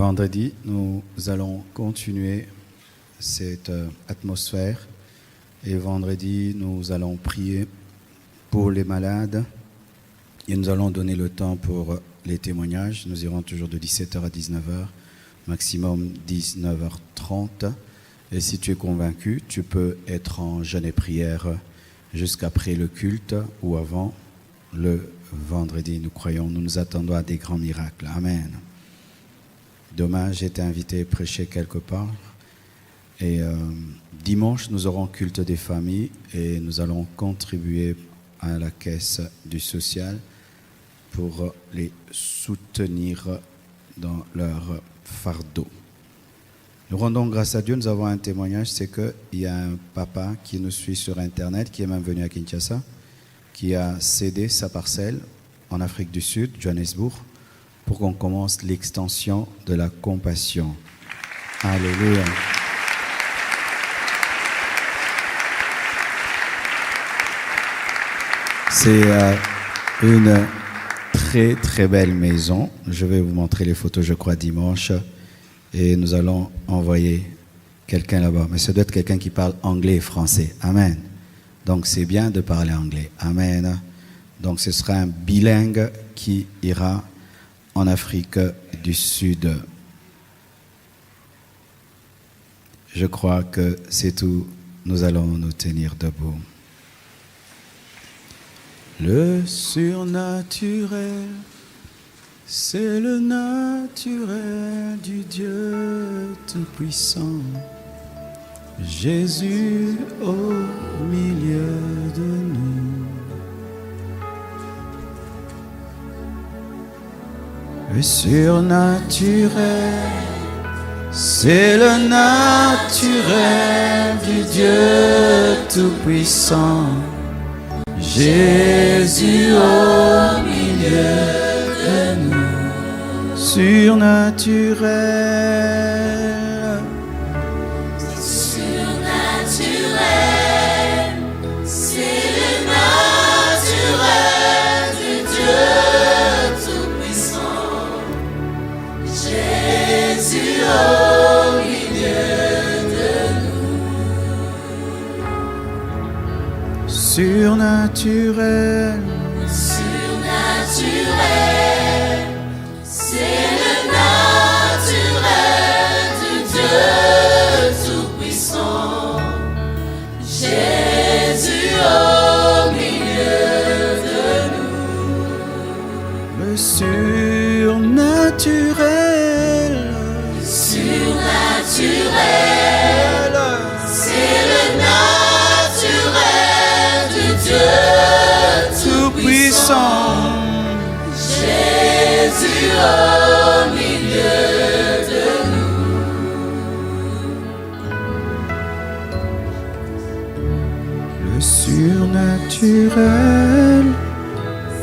Vendredi, nous allons continuer cette atmosphère et vendredi, nous allons prier pour les malades et nous allons donner le temps pour les témoignages. Nous irons toujours de 17h à 19h, maximum 19h30. Et si tu es convaincu, tu peux être en jeûne et prière jusqu'après le culte ou avant le vendredi. Nous croyons, nous nous attendons à des grands miracles. Amen. Demain, j'ai été invité à prêcher quelque part. Et dimanche, nous aurons culte des familles et nous allons contribuer à la caisse du social pour les soutenir dans leur fardeau. Nous rendons grâce à Dieu. Nous avons un témoignage, c'est qu'il y a un papa qui nous suit sur Internet, qui est même venu à Kinshasa, qui a cédé sa parcelle en Afrique du Sud, Johannesburg, pour qu'on commence l'extension de la compassion. Alléluia. C'est une très très belle maison. Je vais vous montrer les photos, je crois, dimanche. Et nous allons envoyer quelqu'un là-bas. Mais ça doit être quelqu'un qui parle anglais et français. Amen. Donc c'est bien de parler anglais. Amen. Donc ce sera un bilingue qui ira en Afrique du Sud. Je crois que c'est tout. Nous allons nous tenir debout. Le surnaturel, c'est le naturel du Dieu Tout-Puissant. Jésus au milieu de nous. Le surnaturel, c'est le naturel du Dieu Tout-Puissant. Jésus au milieu de nous. Surnaturel, surnaturel, c'est le naturel du Dieu Tout-Puissant. Jésus au milieu de nous. surnaturel, Surnaturel, c'est le naturel du Dieu Tout-Puissant. Jésus au milieu de nous. le surnaturel, Surnaturel, c'est le naturel du Dieu Tout-Puissant. Jésus au milieu de Le surnaturel,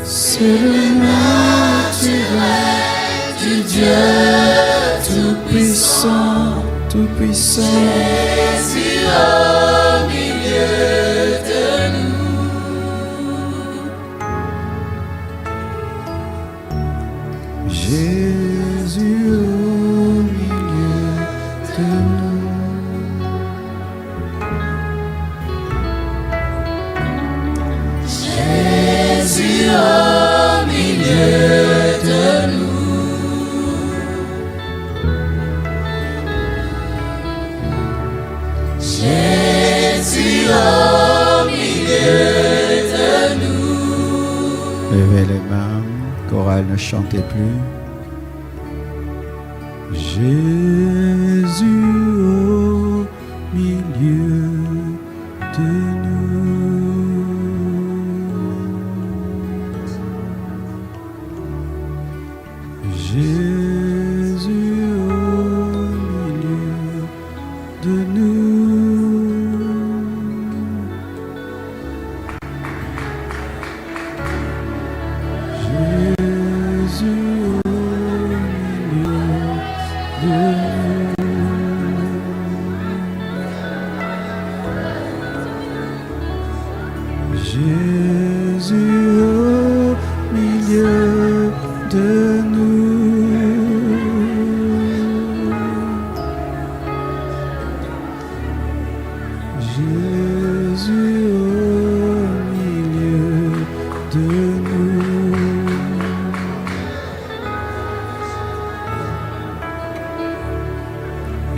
c'est le naturel du Dieu Tout-Puissant, Tout-Puissant. Jésus au milieu de nous. Jésus au milieu de nous. Jésus au milieu de nous. Jésus au milieu de nous. Levez les mains, chorale, ne chantez plus. Jésus au milieu de nous. Jésus au milieu de nous. Jésus au milieu de nous.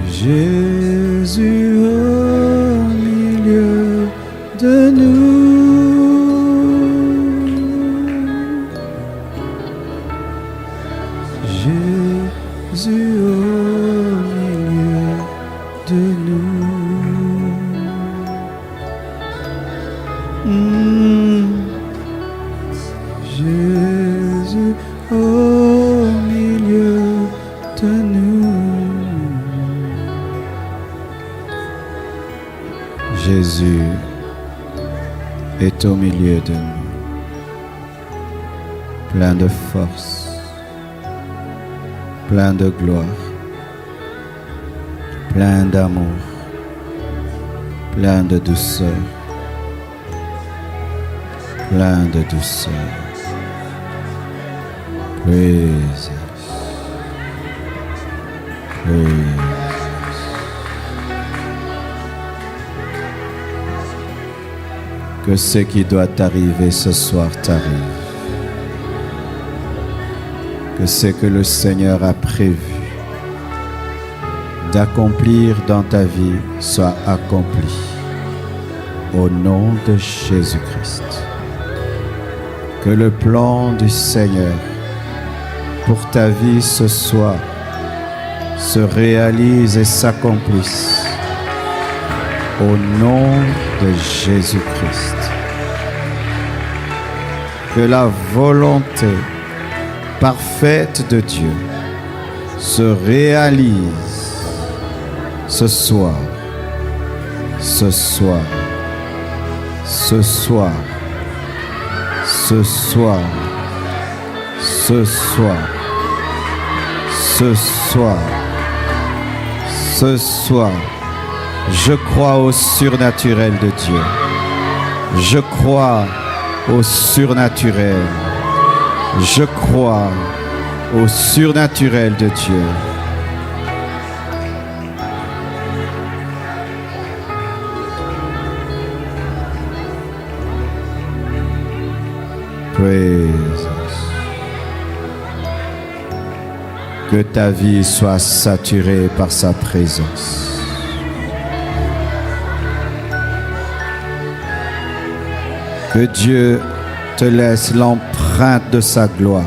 Jésus au milieu de nous. Jésus au milieu de nous. Jésus au milieu de nous. Jésus est au milieu de nous, plein de force, plein de gloire, plein d'amour, plein de douceur, plein de douceur. Praise us. Praise. Que ce qui doit arriver ce soir t'arrive. Que ce que le Seigneur a prévu d'accomplir dans ta vie soit accompli. Au nom de Jésus-Christ. Que le plan du Seigneur pour ta vie ce soir se réalise et s'accomplisse. Au nom de Jésus-Christ. Que la volonté parfaite de Dieu se réalise ce soir, ce soir, ce soir, ce soir, ce soir, ce soir, ce soir. Je crois au surnaturel de Dieu. Je crois au surnaturel. Je crois au surnaturel de Dieu. Praise us. Que ta vie soit saturée par sa présence. Que Dieu te laisse l'empreinte de sa gloire.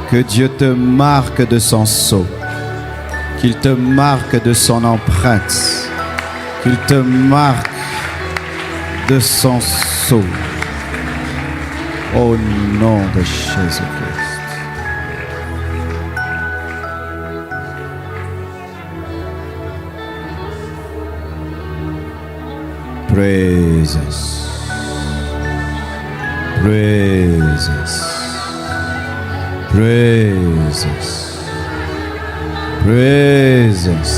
Que Dieu te marque de son sceau. Qu'il te marque de son empreinte. Qu'il te marque de son sceau. Au nom de Jésus-Christ. Praise us. Praise us. Praise us. Praise us.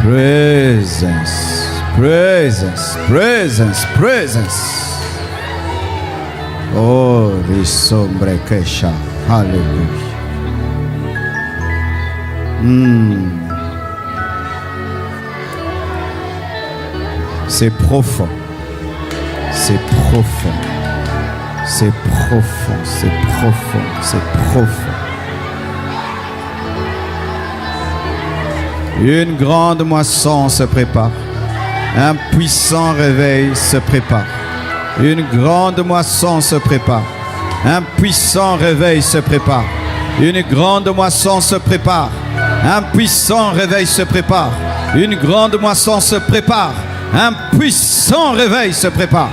Praise us. Praise us. Praise us. Praise us. Oh, risombre kesha. Hallelujah. C'est profond, c'est profond, c'est profond, c'est profond, c'est profond. Une grande moisson se prépare, un puissant réveil se prépare. Une grande moisson se prépare, un puissant réveil se prépare. Une grande moisson se prépare, un puissant réveil se prépare. Une grande moisson se prépare. Un puissant réveil se prépare.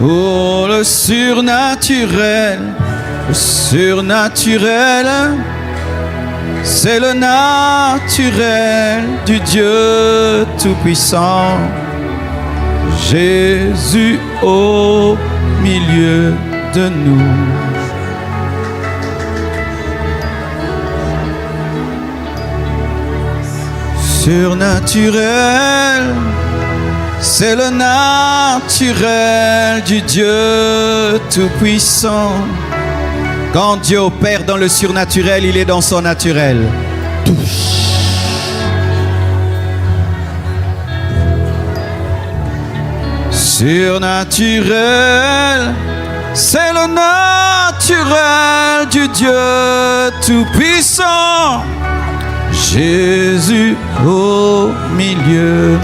Oh, le surnaturel, c'est le naturel du Dieu Tout-Puissant. Jésus au milieu de nous. Surnaturel, c'est le naturel du Dieu Tout-Puissant. Quand Dieu opère dans le surnaturel, il est dans son naturel. Surnaturel, c'est le naturel du Dieu Tout-Puissant. Jésus au milieu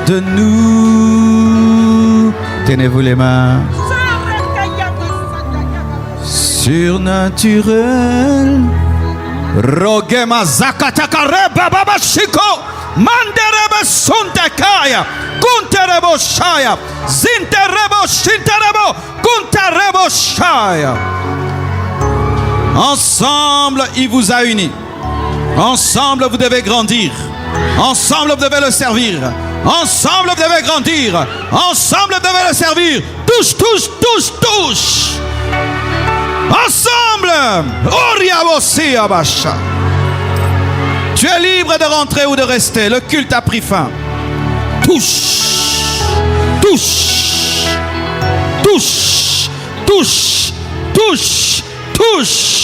de nous. Tenez-vous les mains. Surnaturel. Rogema Zakatakare Baba Shiko. Manderebe Suntakaya. Kunterebo Shaya. Zinterebo Shinterebo. Kunterebo Shaya. Ensemble, il vous a unis. Ensemble, vous devez grandir. Ensemble, vous devez le servir. Ensemble, vous devez grandir. Ensemble, vous devez le servir. Touche, touche, touche, touche. Ensemble. Tu es libre de rentrer ou de rester. Le culte a pris fin. Touche. Touche. Touche. Touche. Touche. Touche.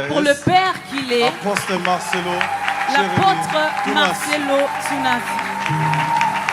Pour le Père qu'il est, Apostel Marcelo, l'apôtre Marcelo Tsunasi.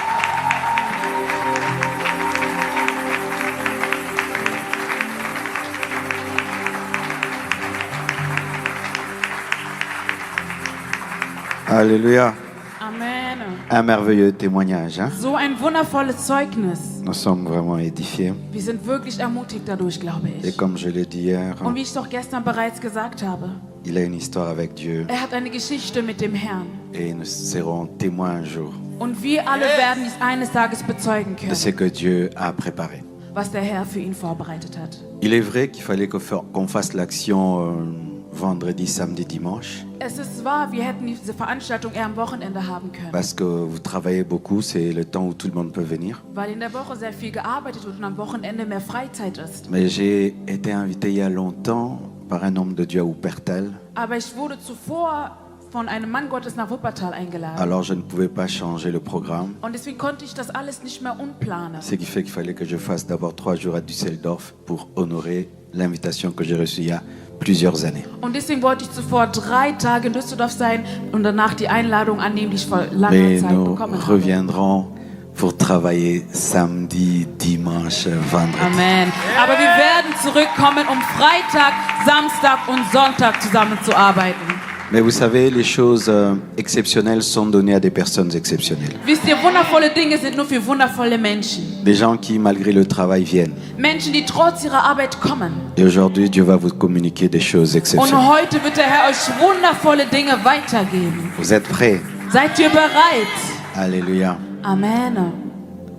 Alléluia. Amen. Un merveilleux témoignage. Hein? So ein wundervolles Zeugnis. Nous sommes vraiment édifiés. Wir sind wirklich ermutigt dadurch, glaube Et ich. comme je l'ai dit hier, Und wie ich doch gestern bereits gesagt habe, il a une histoire avec Dieu. er hat eine Geschichte mit dem Herrn. Et nous serons témoins un jour Und wir alle werden dies eines Tages bezeugen de ce können, que Dieu a préparé. was der Herr für ihn vorbereitet hat. Il est vrai qu'il fallait qu'on fasse l'action vendredi, samedi, dimanche. Es ist wahr, wir hätten diese Veranstaltung eher am Wochenende haben können, Parce que vous travaillez beaucoup, c'est le temps où tout le monde peut venir. weil in der Woche sehr viel gearbeitet wird und am Wochenende mehr Freizeit ist. Mais j'ai été invité il y a longtemps par un homme de Dieu à Wuppertal. Aber ich wurde zuvor von einem Mann Gottes nach Wuppertal eingeladen. Alors je ne pouvais pas changer le programme. Und deswegen konnte ich das alles nicht mehr umplanen. Ce qui fait qu'il fallait que je fasse d'abord 3 jours à Düsseldorf pour honorer l'invitation que j'ai reçue il y a plusieurs années. Und deswegen wollte ich zuvor 3 Tage in Düsseldorf sein und danach die Einladung annehmen, die ich vor langer Mais Zeit nous bekommen habe. reviendrons pour travailler samedi, dimanche, vendredi. Amen. Aber wir werden zurückkommen, um Freitag, Samstag und Sonntag zusammenzuarbeiten. Mais vous savez, les choses exceptionnelles sont données à des personnes exceptionnelles. Wisst ihr, wundervolle Dinge sind nur für wundervolle Menschen. Des gens qui, malgré le travail, viennent. Menschen, die trotz ihrer Arbeit kommen. Et aujourd'hui, Dieu va vous communiquer des choses Und exceptionnelles. heute wird der Herr euch wundervolle Dinge weitergeben. Vous êtes prêts? Seid ihr bereit? Alléluia. Amen.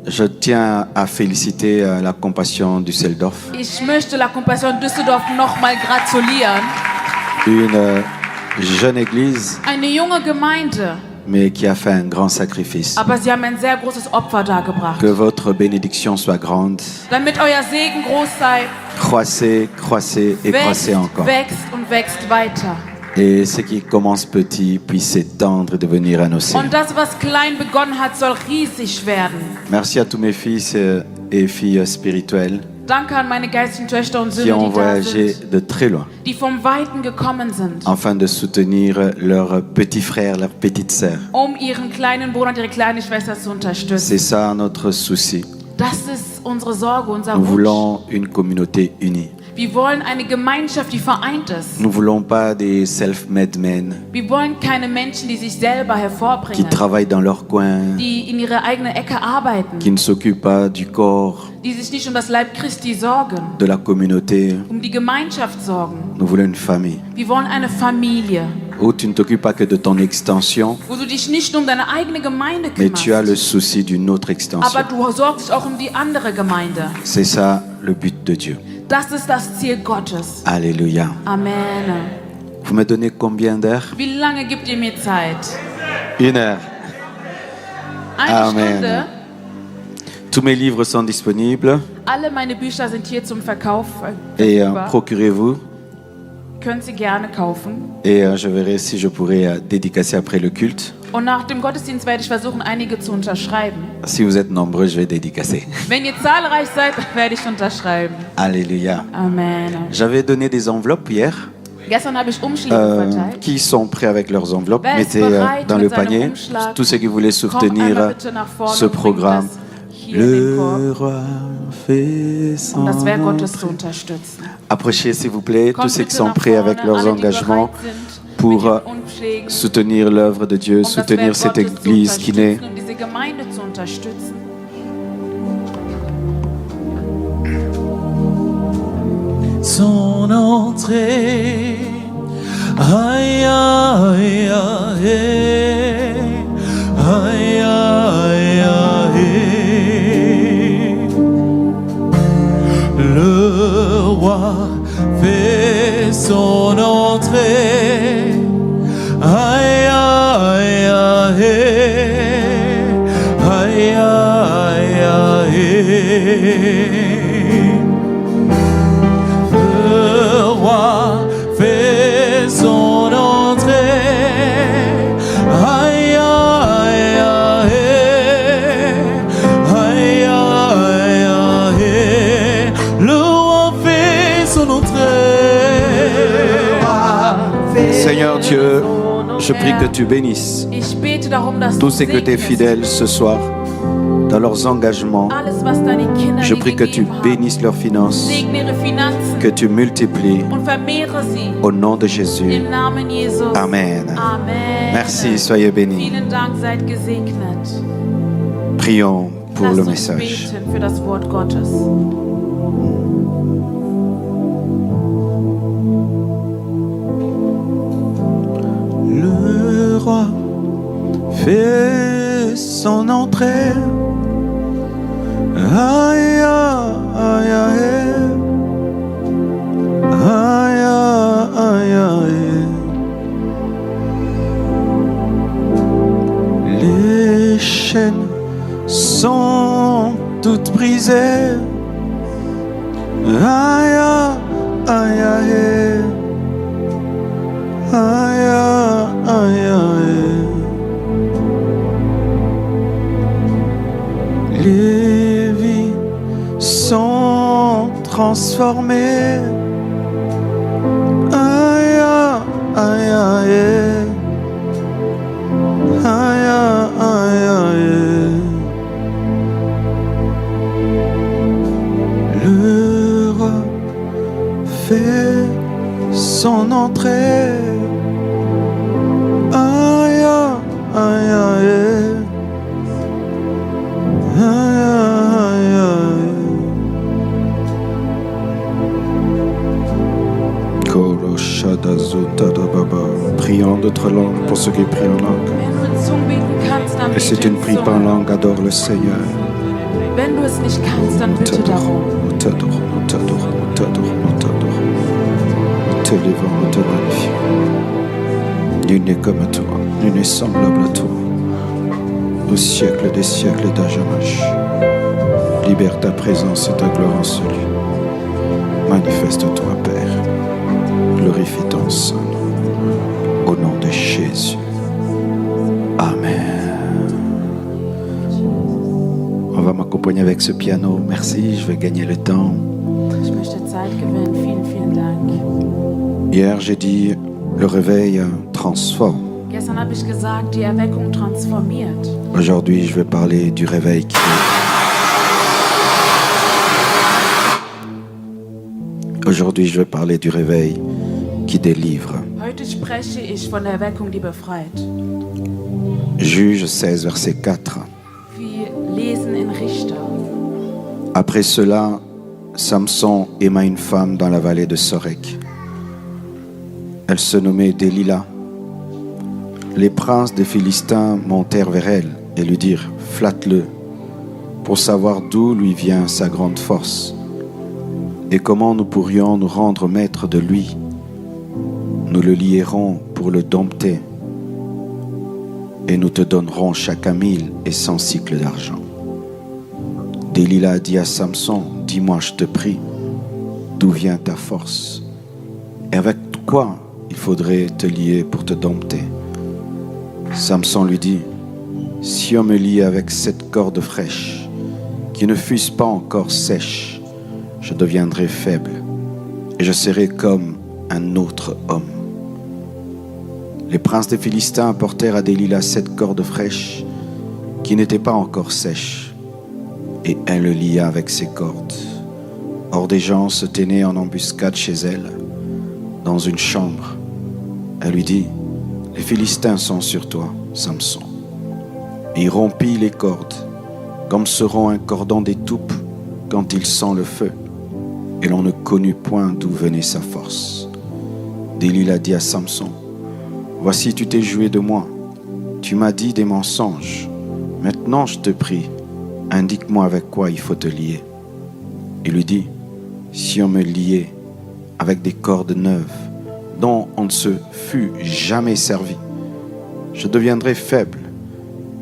Je tiens à féliciter la Compassion Düsseldorf. Ich möchte La Compassion Düsseldorf nochmal gratulieren. Une jeune église, Eine junge Gemeinde, mais qui a fait un grand sacrifice. aber sie haben ein sehr großes Opfer dargebracht. Que votre bénédiction soit grande. Damit euer Segen groß sei, Croissez, croissez et wächst, croissez encore. wächst und wächst weiter. Et ce qui commence petit puisse s'étendre et devenir un océan. Und das, was klein begonnen hat, soll riesig werden. Merci à tous mes fils et filles spirituels Danke an meine geistigen Töchter und qui Söhne, ont die da voyagé sind, de très loin die vom Weiten gekommen sind, afin de soutenir leurs petits frères, leurs petites sœurs. um ihren kleinen Bruder und ihre kleine Schwester zu unterstützen. C'est ça notre souci. Das ist unsere Sorge, unser Nous Wunsch. voulons une communauté unie. Wir wollen eine Gemeinschaft, die vereint ist. Nous ne voulons pas des self-made men Wir wollen keine Menschen, die sich selber qui hervorbringen, travaillent dans leur coin, die in ihre eigene Ecke arbeiten, qui ne s'occupent pas du corps, die sich nicht um das Leib Christi sorgen, de la communauté. um die Gemeinschaft sorgen. Nous voulons une famille Wir wollen eine Familie, où tu ne t'occupes pas que de ton extension, wo du dich nicht nur um deine eigene Gemeinde mais tu as le kümmerst, souci d'une autre extension. aber du sorgst dich auch um die andere Gemeinde. C'est ça le but de Dieu. Das ist das Ziel Gottes. Alléluia. Amen. Vous me donnez combien d'heures? Wie lange gibt ihr mir Zeit? 1 heure. Eine Amen. Stunde. Tous mes livres sont disponibles Alle meine Bücher sind hier zum Verkauf et verfügbar. procurez-vous. Könnt sie gerne kaufen. Et je verrai si je pourrais dédicacer après le culte. Und nach dem Gottesdienst werde ich versuchen, einige zu unterschreiben. Si vous êtes nombreux, je vais dédicacer. Wenn ihr zahlreich seid, werde ich unterschreiben. Alléluia. Amen. J'avais donné des enveloppes hier. Gestern habe ich Umschläge verteilt. Qui sont prêts avec leurs enveloppes? Wer ist Mettez bereit dans mit le seinem panier Umschlag? tous ceux qui voulaient Kommt einmal soutenir bitte nach vorne ce und bringt programme. das hier in den Korb, Le roi fait um son das Werk Gottes entrée. zu unterstützen. Approchez s'il vous plaît tous Kommt ceux qui bitte sont nach prêts vorne, avec leurs alle, die engagements bereit sind, pour mit ihren Umschlägen, soutenir l'œuvre de Dieu, um das soutenir Werk cette Gottes zu église qui naît. unterstützen, um diese Gemeinde zu unterstützen. Son entrée, aïe aïe aïe, aïe aïe aïe. Le roi fait son entrée, aïe aïe aïe, aïe aïe aïe. Le roi fait son entrée. Aïe, aïe, aïe. Aïe, aïe, aïe. Le roi fait son entrée. Seigneur Dieu, je prie que tu bénisses Ich bete darum, dass tous du ceux que tes segnest fidèles ce soir dans leurs engagements. alles, was deine Kinder Je dir prie que tu gegeben haben. bénisses leurs finances, Segne ihre Finanzen que tu multiplies und vermehre sie au nom de Jésus. im Namen Jesus. Amen. Amen. Merci, soyez bénis. Vielen Dank, seid gesegnet. Prions pour Lasst le uns message. beten für das Wort Gottes. Le roi fait son entrée. Aïe, aïe, aïe. Aïe, aïe, aïe. Les chaînes sont toutes brisées. Aïe, aïe, aïe. Aïe, aïe, aïe. Les vies sont transformées. Aïe, aïe, aïe. Aïe, aïe, aïe. Le roi fait son entrée. Aïe, aïe, aïe. Aïe, aïe, aïe. Koro Shada Zota da Baba. Prions d'autres langues pour ceux qui prient en langue. Wenn du in Zungen beten kannst, dann Et si bete tu ne in pries pas en Zungen. langue, adore le Seigneur. Wenn du es nicht kannst, dann bitte T'adore, darum. nous t'adorons, nous t'adorons, nous t'adorons, nous t'adorons. Nous t'élévons, nous te magnifions. Nul n'est comme toi, nul n'est semblable à toi. Au siècle des siècles et d'âge en âge. Libère ta présence et ta gloire en ce lieu. Manifeste-toi, Père. Glorifie ton Saint nom. Jésus. Amen. On va m'accompagner avec ce piano. Merci, je vais gagner le temps. Ich möchte Zeit gewinnen. Vielen, vielen Dank. Hier, j'ai dit, le réveil transforme. Gestern habe ich gesagt, die Erweckung transformiert. Aujourd'hui, je vais parler du réveil qui... Aujourd'hui, je vais parler du réveil qui délivre. Heute spreche ich von der Erweckung, die befreit. Juge 16, verset 4. Wir lesen in Richter. Après cela, Samson aima une femme dans la vallée de Sorek. Elle se nommait Delilah. Les princes des Philistins montèrent vers elle et lui dirent « Flatte-le » pour savoir d'où lui vient sa grande force et comment nous pourrions nous rendre maîtres de lui. Nous le lierons pour le dompter et nous te donnerons chacun 1100 cycles d'argent. Delilah dit à Samson, « Dis-moi, je te prie, d'où vient ta force et avec quoi il faudrait te lier pour te dompter ?» Samson lui dit, « Si on me lie avec cette corde fraîche, qui ne fût pas encore sèche, je deviendrai faible et je serai comme un autre homme. » Les princes des Philistins apportèrent à Delilah cette corde fraîche qui n'était pas encore sèche, et elle le lia avec ses cordes. Or des gens se tenaient en embuscade chez elle, dans une chambre. Elle lui dit, « Les Philistins sont sur toi, Samson. » Et il rompit les cordes, comme se rompt un cordon d'étoupe quand il sent le feu, et l'on ne connut point d'où venait sa force. Delilah dit à Samson, « Voici, tu t'es joué de moi, tu m'as dit des mensonges. Maintenant, je te prie, indique-moi avec quoi il faut te lier. » Il lui dit, « Si on me liait avec des cordes neuves, dont on ne se fût jamais servi, je deviendrai faible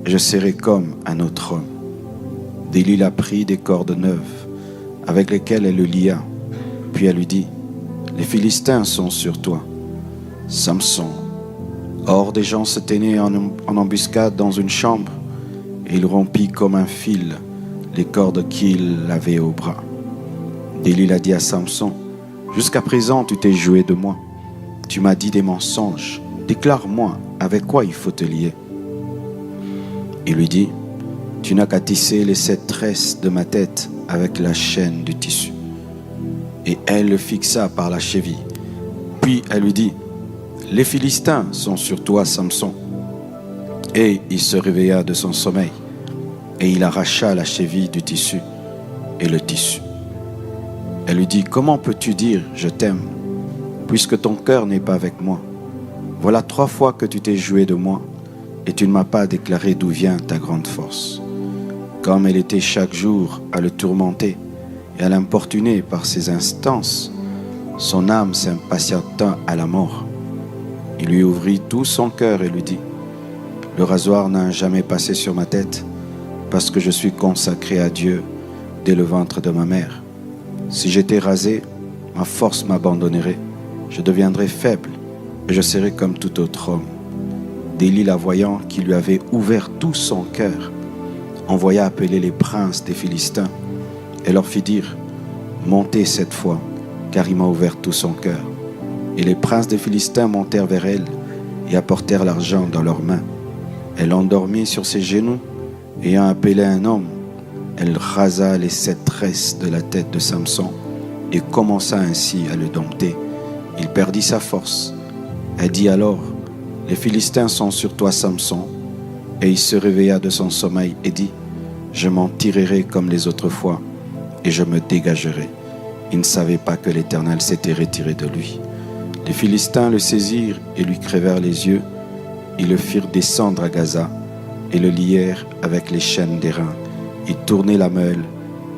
et je serai comme un autre homme. » Delilah prit des cordes neuves avec lesquelles elle le lia, puis elle lui dit, « Les Philistins sont sur toi, Samson. » Or des gens se tenaient en embuscade dans une chambre, et il rompit comme un fil les cordes qu'il avait au bras. Delilah dit à Samson, « Jusqu'à présent tu t'es joué de moi. Tu m'as dit des mensonges. Déclare-moi avec quoi il faut te lier. » Il lui dit, « Tu n'as qu'à tisser les 7 tresses de ma tête avec la chaîne du tissu. » Et elle le fixa par la cheville. Puis elle lui dit, « Les Philistins sont sur toi, Samson. » Et il se réveilla de son sommeil, et il arracha la cheville du tissu et le tissu. Elle lui dit, « Comment peux-tu dire « je t'aime » puisque ton cœur n'est pas avec moi? Voilà 3 fois que tu t'es joué de moi, et tu ne m'as pas déclaré d'où vient ta grande force. » Comme elle était chaque jour à le tourmenter et à l'importuner par ses instances, son âme s'impatienta à la mort. Il lui ouvrit tout son cœur et lui dit, « Le rasoir n'a jamais passé sur ma tête, parce que je suis consacré à Dieu dès le ventre de ma mère. Si j'étais rasé, ma force m'abandonnerait, je deviendrais faible et je serais comme tout autre homme. » Delilah, voyant qu'il lui avait ouvert tout son cœur, envoya appeler les princes des Philistins et leur fit dire, « Montez cette fois, car il m'a ouvert tout son cœur. » Et les princes des Philistins montèrent vers elle et apportèrent l'argent dans leurs mains. Elle endormit sur ses genoux, ayant appelé un homme. Elle rasa les 7 tresses de la tête de Samson et commença ainsi à le dompter. Il perdit sa force. Elle dit alors, « Les Philistins sont sur toi, Samson. » Et il se réveilla de son sommeil et dit, « Je m'en tirerai comme les autres fois et je me dégagerai. » Il ne savait pas que l'Éternel s'était retiré de lui. Les Philistins le saisirent et lui crevèrent les yeux. Ils le firent descendre à Gaza et le lièrent avec les chaînes d'airain. Ils tournaient la meule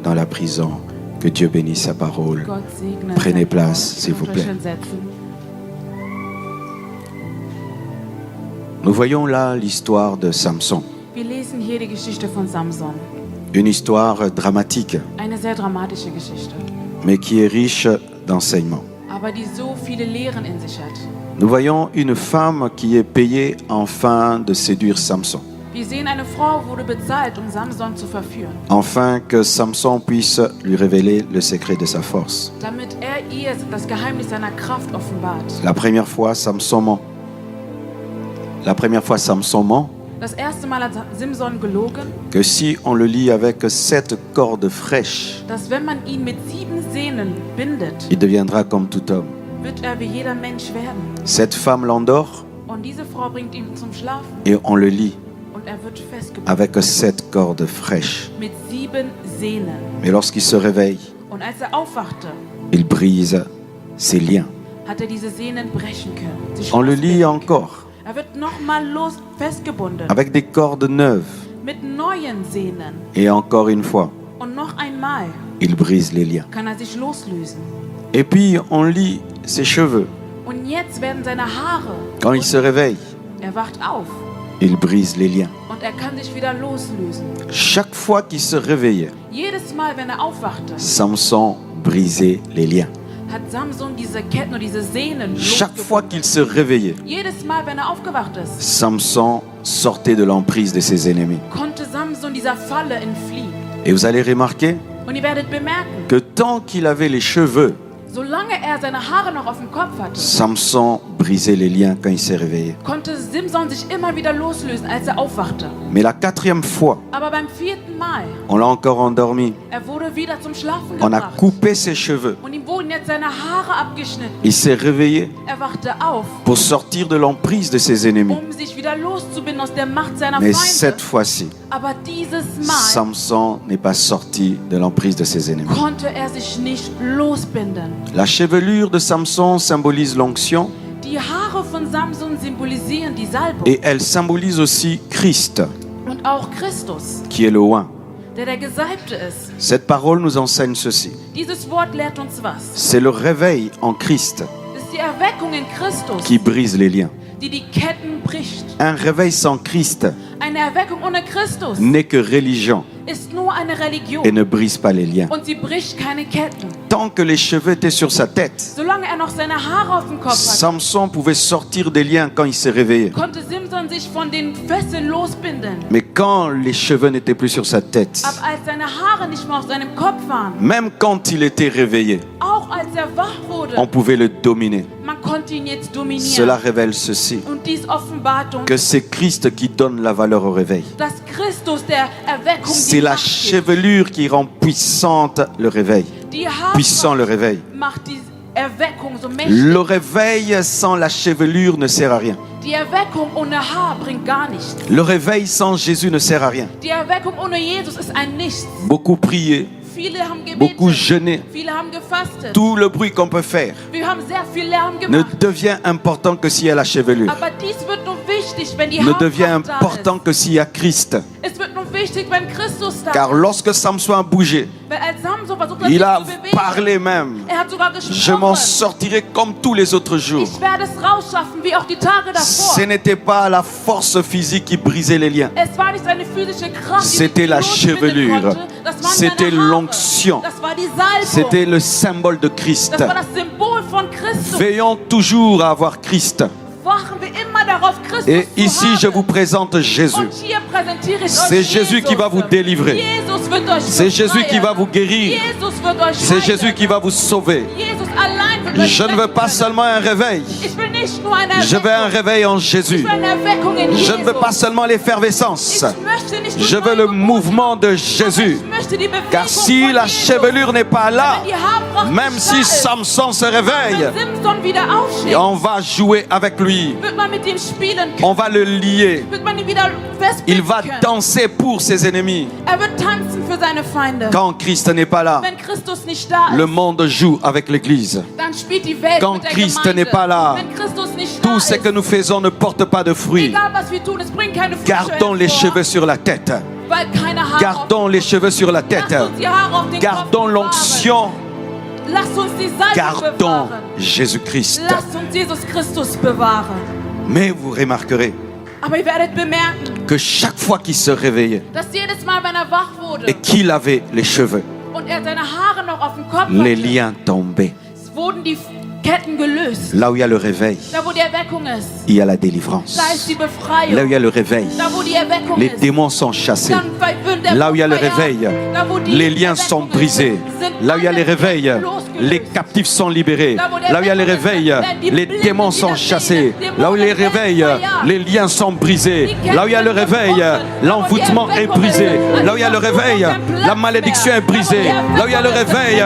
dans la prison. Que Dieu bénisse sa parole. Gott segne Prenez sein place, Wort. s'il vous Ihr plaît. dürft euch setzen. Nous voyons là l'histoire de Samson. Wir lesen hier die Geschichte von Samson. Une histoire dramatique, Eine sehr dramatische Geschichte, mais qui est riche d'enseignements. aber die so viele Lehren in sich hat. Nous voyons une femme qui est payée afin de séduire Samson, Wir sehen, eine Frau wurde bezahlt, um Samson zu verführen, afin que Samson puisse lui révéler le secret de sa force. damit ihr das Geheimnis seiner Kraft offenbart. La première fois, Samson ment. Das erste Mal hat Simson gelogen, Que si on le lit avec 7 cordes fraîches, dass wenn man ihn mit 7 Sehnen bindet, il deviendra comme tout homme. wird wie jeder Mensch werden. Cette femme l'endort Und diese Frau bringt ihn zum Schlafen et on le lit und wird festgebunden avec 7 cordes fraîches. mit 7 Sehnen. Mais lorsqu'il se réveille, Und als aufwachte, il brise ses liens. hat diese Sehnen brechen können. Sie On le lit losbinden encore können. Wird nochmal festgebunden avec des cordes neuves. mit neuen Sehnen. Et encore une fois, Und noch einmal il brise les liens. kann sich loslösen. Et puis on lit ses cheveux. Und jetzt werden seine Haare. Quand il se réveille, Wacht auf il brise les liens. und kann sich wieder loslösen. Chaque fois qu'il se réveillait, Jedes Mal, wenn aufwachte, Samson brisait les liens. hat Samson diese Ketten und diese Sehnen Chaque fois qu'il se réveillait, Jedes Mal, wenn aufgewacht ist, Samson sortait de l'emprise de ses ennemis. konnte Samson dieser Falle entfliehen. Et vous allez remarquer Und ihr werdet bemerken, que tant qu'il avait les cheveux, solange seine Haare noch auf dem Kopf hatte, Samson brisait les liens quand il s'est réveillé. konnte Simson sich immer wieder loslösen, als aufwachte. Mais la 4e fois, Aber beim 4. Mal, on l'a encore endormi. wurde wieder zum Schlafen On a gebracht. coupé ses cheveux. Und ihm wurden jetzt seine Haare abgeschnitten. Il s'est réveillé Wachte auf, pour sortir de l'emprise de ses ennemis. sich wieder loszubinden aus der Macht seiner Mais Feinde. cette fois-ci, Aber dieses Mal Samson n'est pas sorti de l'emprise de ses ennemis. konnte sich nicht losbinden. La chevelure de Samson symbolise l'onction Die Haare von Samson symbolisieren die Salbung et elle symbolise aussi Christ, und auch Christus, qui est le oint. der Gesalbte ist. Cette parole nous enseigne ceci. Dieses Wort lehrt uns was. C'est le réveil en Christ Es ist die Erweckung in Christus, qui brise les liens. die Ketten bricht. Un réveil sans Christ Eine Erweckung ohne Christus n'est que religion ist nur eine Religion et ne brise pas les liens. und sie bricht keine Ketten. Tant que les cheveux étaient sur sa tête, Solange noch seine Haare auf dem Kopf hatte, Samson pouvait sortir des liens quand il s'est réveillé. konnte Simson sich von den Fesseln losbinden. Mais quand les cheveux n'étaient plus sur sa tête, Aber als seine Haare nicht mehr auf seinem Kopf waren, même quand il était réveillé, auch als wach wurde, on pouvait le dominer. man konnte ihn jetzt dominieren. Cela révèle ceci, Und dies offenbart uns, que c'est Christ qui donne la valeur au réveil. dass Christus der Erweckung C'est die la Macht gibt. chevelure qui rend puissante le réveil. Die Haare Puissant le réveil. macht die Erweckung so mächtig. Le réveil sans la chevelure ne sert à rien. Die Erweckung ohne Haar bringt gar nichts. Le réveil sans Jésus ne sert à rien. Die Erweckung ohne Jesus ist ein Nichts. Beaucoup prier, Viele haben beaucoup gebetet, jeûner, viele haben gefastet. tout le bruit qu'on peut faire Wir haben sehr viel Lärm ne gemacht. devient important que s'il y a la chevelure. Aber dies wird nur wichtig, wenn die Ne devient Haarpracht da important que s'il y a Christ. ist. Es wird nur wichtig, wenn Christus da Car ist. lorsque Samson a bougé, Weil als Samson versucht hat, il sich a zu bewegen, parlé même. hat sogar Je m'en gesprochen. sortirai comme tous les autres jours. Ich werde es rausschaffen, wie auch die Tage davor. Ce n'était pas la force physique qui brisait les liens. Es war nicht seine physische Kraft, die C'était sich la losbinden chevelure. konnte. Das waren C'était seine Haare. l'onction. Das war die Salbung. C'était le symbole de Christ. Das war das Symbol von Christus. Veillons toujours à avoir Christ. Wachen wir immer darauf, Christus Et zu ici, haben. je vous présente Jésus. Und hier präsentiere ich C'est euch Jésus Jesus. qui va vous délivrer. Jesus wird euch C'est Jésus qui befreien. va vous guérir. Jesus wird euch C'est heilen. Jésus qui va vous sauver. Jesus allein wird euch Je ne veux retten pas können. seulement un réveil. Ich will nicht nur eine Je veux un Erweckung. réveil en Ich Jésus. will eine Erweckung in Je Jesus. ne veux pas seulement l'effervescence. Ich möchte nicht nur Je veux le Neugeburt, mouvement de aber Jésus. ich möchte die Bewegung Car si von la Jesus. chevelure n'est pas là, Wenn die Haarpracht même nicht si da ist, Samson se réveille, wenn Simson wieder aufsteht, on va jouer avec lui. wird man mit ihm spielen können. On va le lier. Wird man ihn wieder Il festbinden va können. danser pour ses ennemis. Wird tanzen für seine Feinde. Quand Christ n'est pas là, Wenn Christus nicht da ist, le monde joue avec l'Église. dann spielt die Welt Quand mit der Christ Gemeinde. n'est pas là, Wenn Christus nicht da Tout ce ist, que nous faisons ne porte pas de fruits. egal was wir tun, es bringt keine Früchte Gardons les hervor, cheveux sur la tête. weil keine Haare Gardons les cheveux sur la auf, tête. lasst uns die Haare auf den Gardons Kopf bewahren. l'onction. Lasst uns die Salbung Gardons bewahren. Jésus-Christ. Lasst uns Jesus Christus bewahren. Mais vous remarquerez Aber ihr werdet bemerken, que chaque fois qu'il se réveillait dass jedes Mal, wenn wach wurde et qu'il avait les cheveux, und seine Haare noch auf dem Kopf les hatte, liens tombaient. es wurden die Ketten gelöst. Là où il y a le réveil, Da wo die Erweckung ist, il y a la délivrance. da ist die Befreiung. Là où il y a le réveil, Da wo die Erweckung les ist, démons sont chassés. dann wird der Là où il y a le Feuer. réveil, Da wo die les liens sont Erweckung ist, brisés. sind Là où il y a les alle réveils, Ketten losgelöst. les captifs sont libérés. Da wo der Là où il y a les Erweckung ist, réveils, werden die les Blinden démons sont wieder chassés. sehen, Là où il y a les Dämonen réveils, werden verjagt. les liens sont brisés. Die Ketten Là où il y a le sind réveil, gebrochen. l'envoûtement Da wo die est Erweckung brisé. ist, Là où il y a le réveil, la malédiction est brisée. Là où il y a le réveil,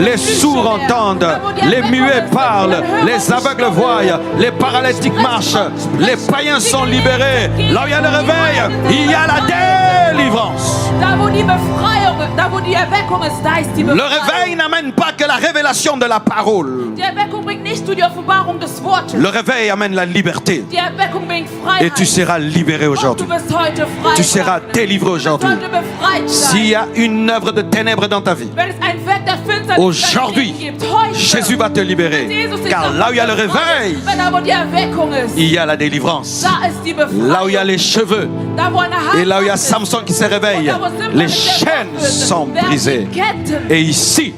les sourds entendent, les muets parlent, les aveugles voient, les paralytiques marchent, les païens sont libérés. Là où il y a le réveil, il y a la délivrance. Da wo die Befreiung, da wo die Erweckung ist, da ist die Le Befreiung. réveil n'amène pas que la révélation de la parole. Die Erweckung bringt nicht nur die Offenbarung des Wortes. Le réveil amène la liberté. Die Erweckung bringt Et Freiheit. tu seras libéré Und du aujourd'hui. bist heute frei. Tu seras délivré Du aujourd'hui. wirst heute befreit S'il y sein. a une œuvre de ténèbres dans ta vie, Wenn es ein Werk der Finsternis aujourd'hui, in deinem Leben gibt, heute, Jésus va te libérer. Jesus ist Car là où il y a le réveil, wenn aber die Erweckung ist, il y a la délivrance. da ist die Befreiung. Là où il y a les cheveux, Da wo eine Hand et là où il y a ist, Samson qui se réveille, und da wo Simson les mit der chaînes Waffe ist, sont werden brisées. die Ketten Et ici,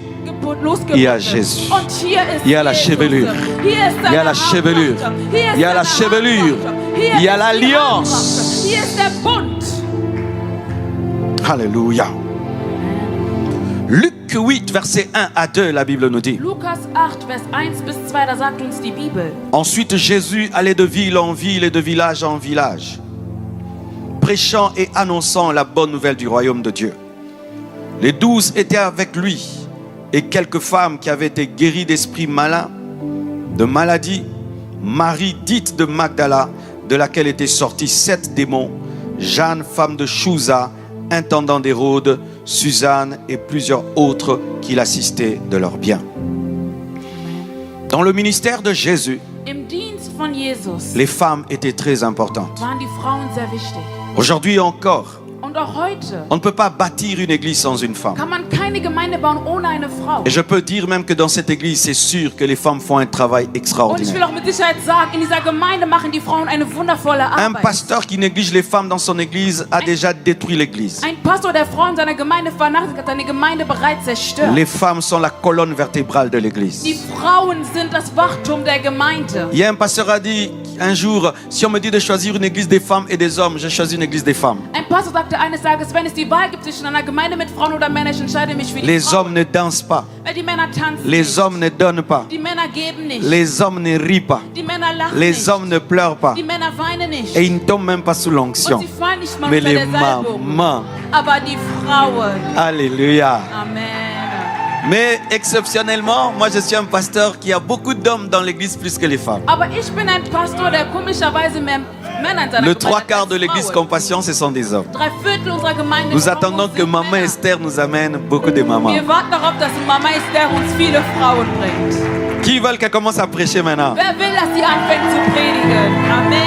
losgebunden. il y a Jésus. Und hier ist Il y a la Jesus. chevelure. Hier ist Il y a la seine chevelure. Haarpracht. Hier ist Il y a la seine chevelure. Haarpracht. Hier Il y a ist die l'alliance. Haarpracht. Hier ist der Bund. Alléluia. Luc 8, verset 1 à 2, la Bible nous dit. Lukas 8, Vers 1 bis 2, da sagt uns die Bibel. Ensuite, Jésus allait de ville en ville et de village en village, prêchant et annonçant la bonne nouvelle du royaume de Dieu. Les 12 étaient avec lui, et quelques femmes qui avaient été guéries d'esprits malins, de maladies, Marie dite de Magdala, de laquelle étaient sortis 7 démons, Jeanne, femme de Chouza, intendant d'Hérode, Suzanne et plusieurs autres qui l'assistaient de leurs biens. Dans le ministère de Jésus, Im Dienst von Jesus les femmes étaient très importantes. waren die Frauen sehr wichtig. Aujourd'hui encore, Und auch heute on ne peut pas bâtir une église sans une femme. kann man keine Gemeinde bauen ohne eine Frau. Et je peux dire même que dans cette église, c'est sûr que les femmes font un travail Und ich will extraordinaire. auch mit Sicherheit sagen, in dieser Gemeinde machen die Frauen eine wundervolle Un Arbeit. pasteur qui néglige les femmes dans son église a déjà détruit l'église. Ein Pastor, der Frauen seiner Gemeinde vernachlässigt, hat seine Gemeinde bereits zerstört. Les femmes sont la colonne vertébrale de Die l'église. Frauen sind das Wachtum der Gemeinde. Il y a un pasteur a dit un jour, si on me dit de choisir une église des femmes et des hommes, je choisis une église des femmes. Ein Pastor sagte eines Tages, wenn es die Wahl gibt zwischen einer Gemeinde mit Frauen oder Männern, ich entscheide mich für die Les Frauen. hommes ne dansent pas, Weil die Männer tanzen les nicht. hommes ne donnent pas, Die Männer geben nicht. les hommes ne rient pas, Die Männer lachen les nicht. hommes ne pleurent pas. Die Männer weinen nicht. Et ils ne tombent même pas sous Und l'onction. sie fallen nicht mal Mais unter les der Salbung. mamans, Aber die Frauen. alléluia. Amen. Mais exceptionnellement, moi je suis un pasteur qui a beaucoup d'hommes dans l'église plus que les femmes. Aber ich bin ein Pastor, der komischerweise mehr Männer in seiner Le Gemeinde trois hat quarts als de l'église Frauen. Compassion, ce sont des hommes. 3/4 unserer Gemeinde Nous Frauen attendons que sind Maman Männer. Esther nous amène beaucoup de mamans. Wir warten darauf, dass Mama Esther uns viele Frauen bringt. Qui veulent qu'elle commence à prêcher maintenant? Wer will, dass sie anfängt zu predigen? Amen.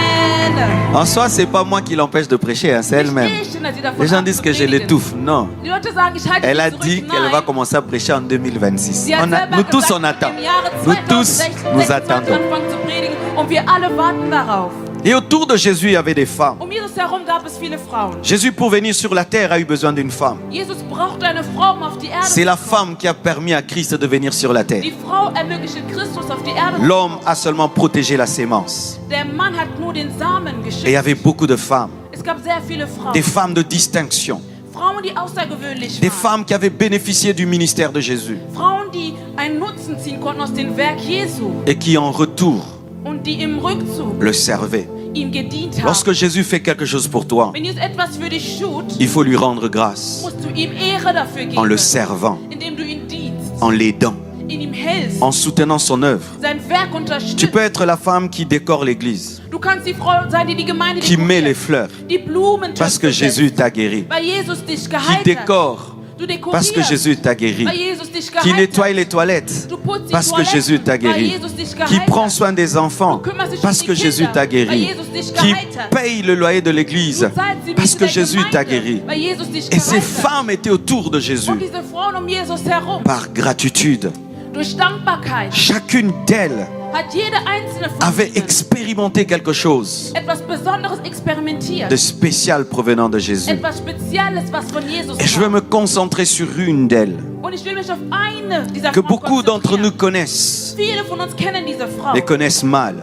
En soi, c'est pas moi qui l'empêche de prêcher, hein, c'est elle-même. Nicht ich, dass sie davon Les gens ab disent zu que je predigen. l'étouffe. Non. Die Leute sagen, ich halte Elle a dich dit zurück. qu'elle va Nein. commencer à prêcher en 2026. Sie hat selber Nous tous, gesagt, on attend. im Jahre Nous tous, 2026 nous attendons. anfangen zu predigen und wir alle warten darauf. Et autour de Jésus, il y avait des femmes. Jesus herum gab es viele Frauen. Jésus, pour venir sur la terre, a eu besoin d'une femme. Jesus brauchte eine Frau, um auf die Erde C'est la zu kommen. femme qui a permis à Christ de venir sur la terre. Die Frau ermöglichte Christus auf die Erde zu L'homme a seulement protégé la sémence. kommen. Der Mann hat nur den Samen Et il y geschickt. avait beaucoup de femmes. Es gab sehr viele Frauen. Des femmes de distinction. Frauen, die außergewöhnlich Des waren. femmes qui avaient bénéficié du ministère de Jésus. Frauen, die einen Nutzen ziehen konnten aus dem Werk Jesu Et qui en retour und die im Rückzug le servaient. ihm gedient haben. Lorsque Jésus fait quelque chose pour toi, Wenn Jesus etwas für dich tut, il faut lui rendre grâce musst du ihm Ehre dafür en le geben, servant, indem du ihn dienst, en l'aidant, in ihm hältst, en soutenant son œuvre. sein Werk Tu unterstützt. peux être la femme qui décore l'église, Du kannst die Frau sein, die die Gemeinde qui met les dekoriert, fleurs, die Blumen parce que setzt, Jésus t'a guéri, weil Jesus dich qui geheilt hat. décore, Du dekorierst, parce que Jésus t'a guéri, weil Jesus dich qui geheilt nettoie hat. les toilettes, Du putzt die parce que Toiletten, Jésus t'a weil guéri, Jesus dich qui geheilt prend hat. soin des enfants, Du kümmerst dich parce um que die Jésus Kinder, t'a weil guéri, Jesus dich qui geheilt hat. paye le loyer de l'église, Du zahlst die parce Miete que der Jésus Gemeinde, t'a guéri. weil Jesus dich Et ces geheilt hat. femmes étaient autour de Jésus Und diese Frauen um Jesus herum, par gratitude. durch Dankbarkeit, Chacune d'elles hat jede einzelne von avait ihnen expérimenté quelque chose etwas Besonderes experimentiert. de spécial provenant de Jésus. Etwas Spezielles, was von Jesus Et je veux kam. me concentrer sur une d'elles. Und Und ich will mich auf eine dieser que Frauen beaucoup d'entre nous konzentrieren. connaissent, Viele von uns kennen diese Frau. mais connaissent mal.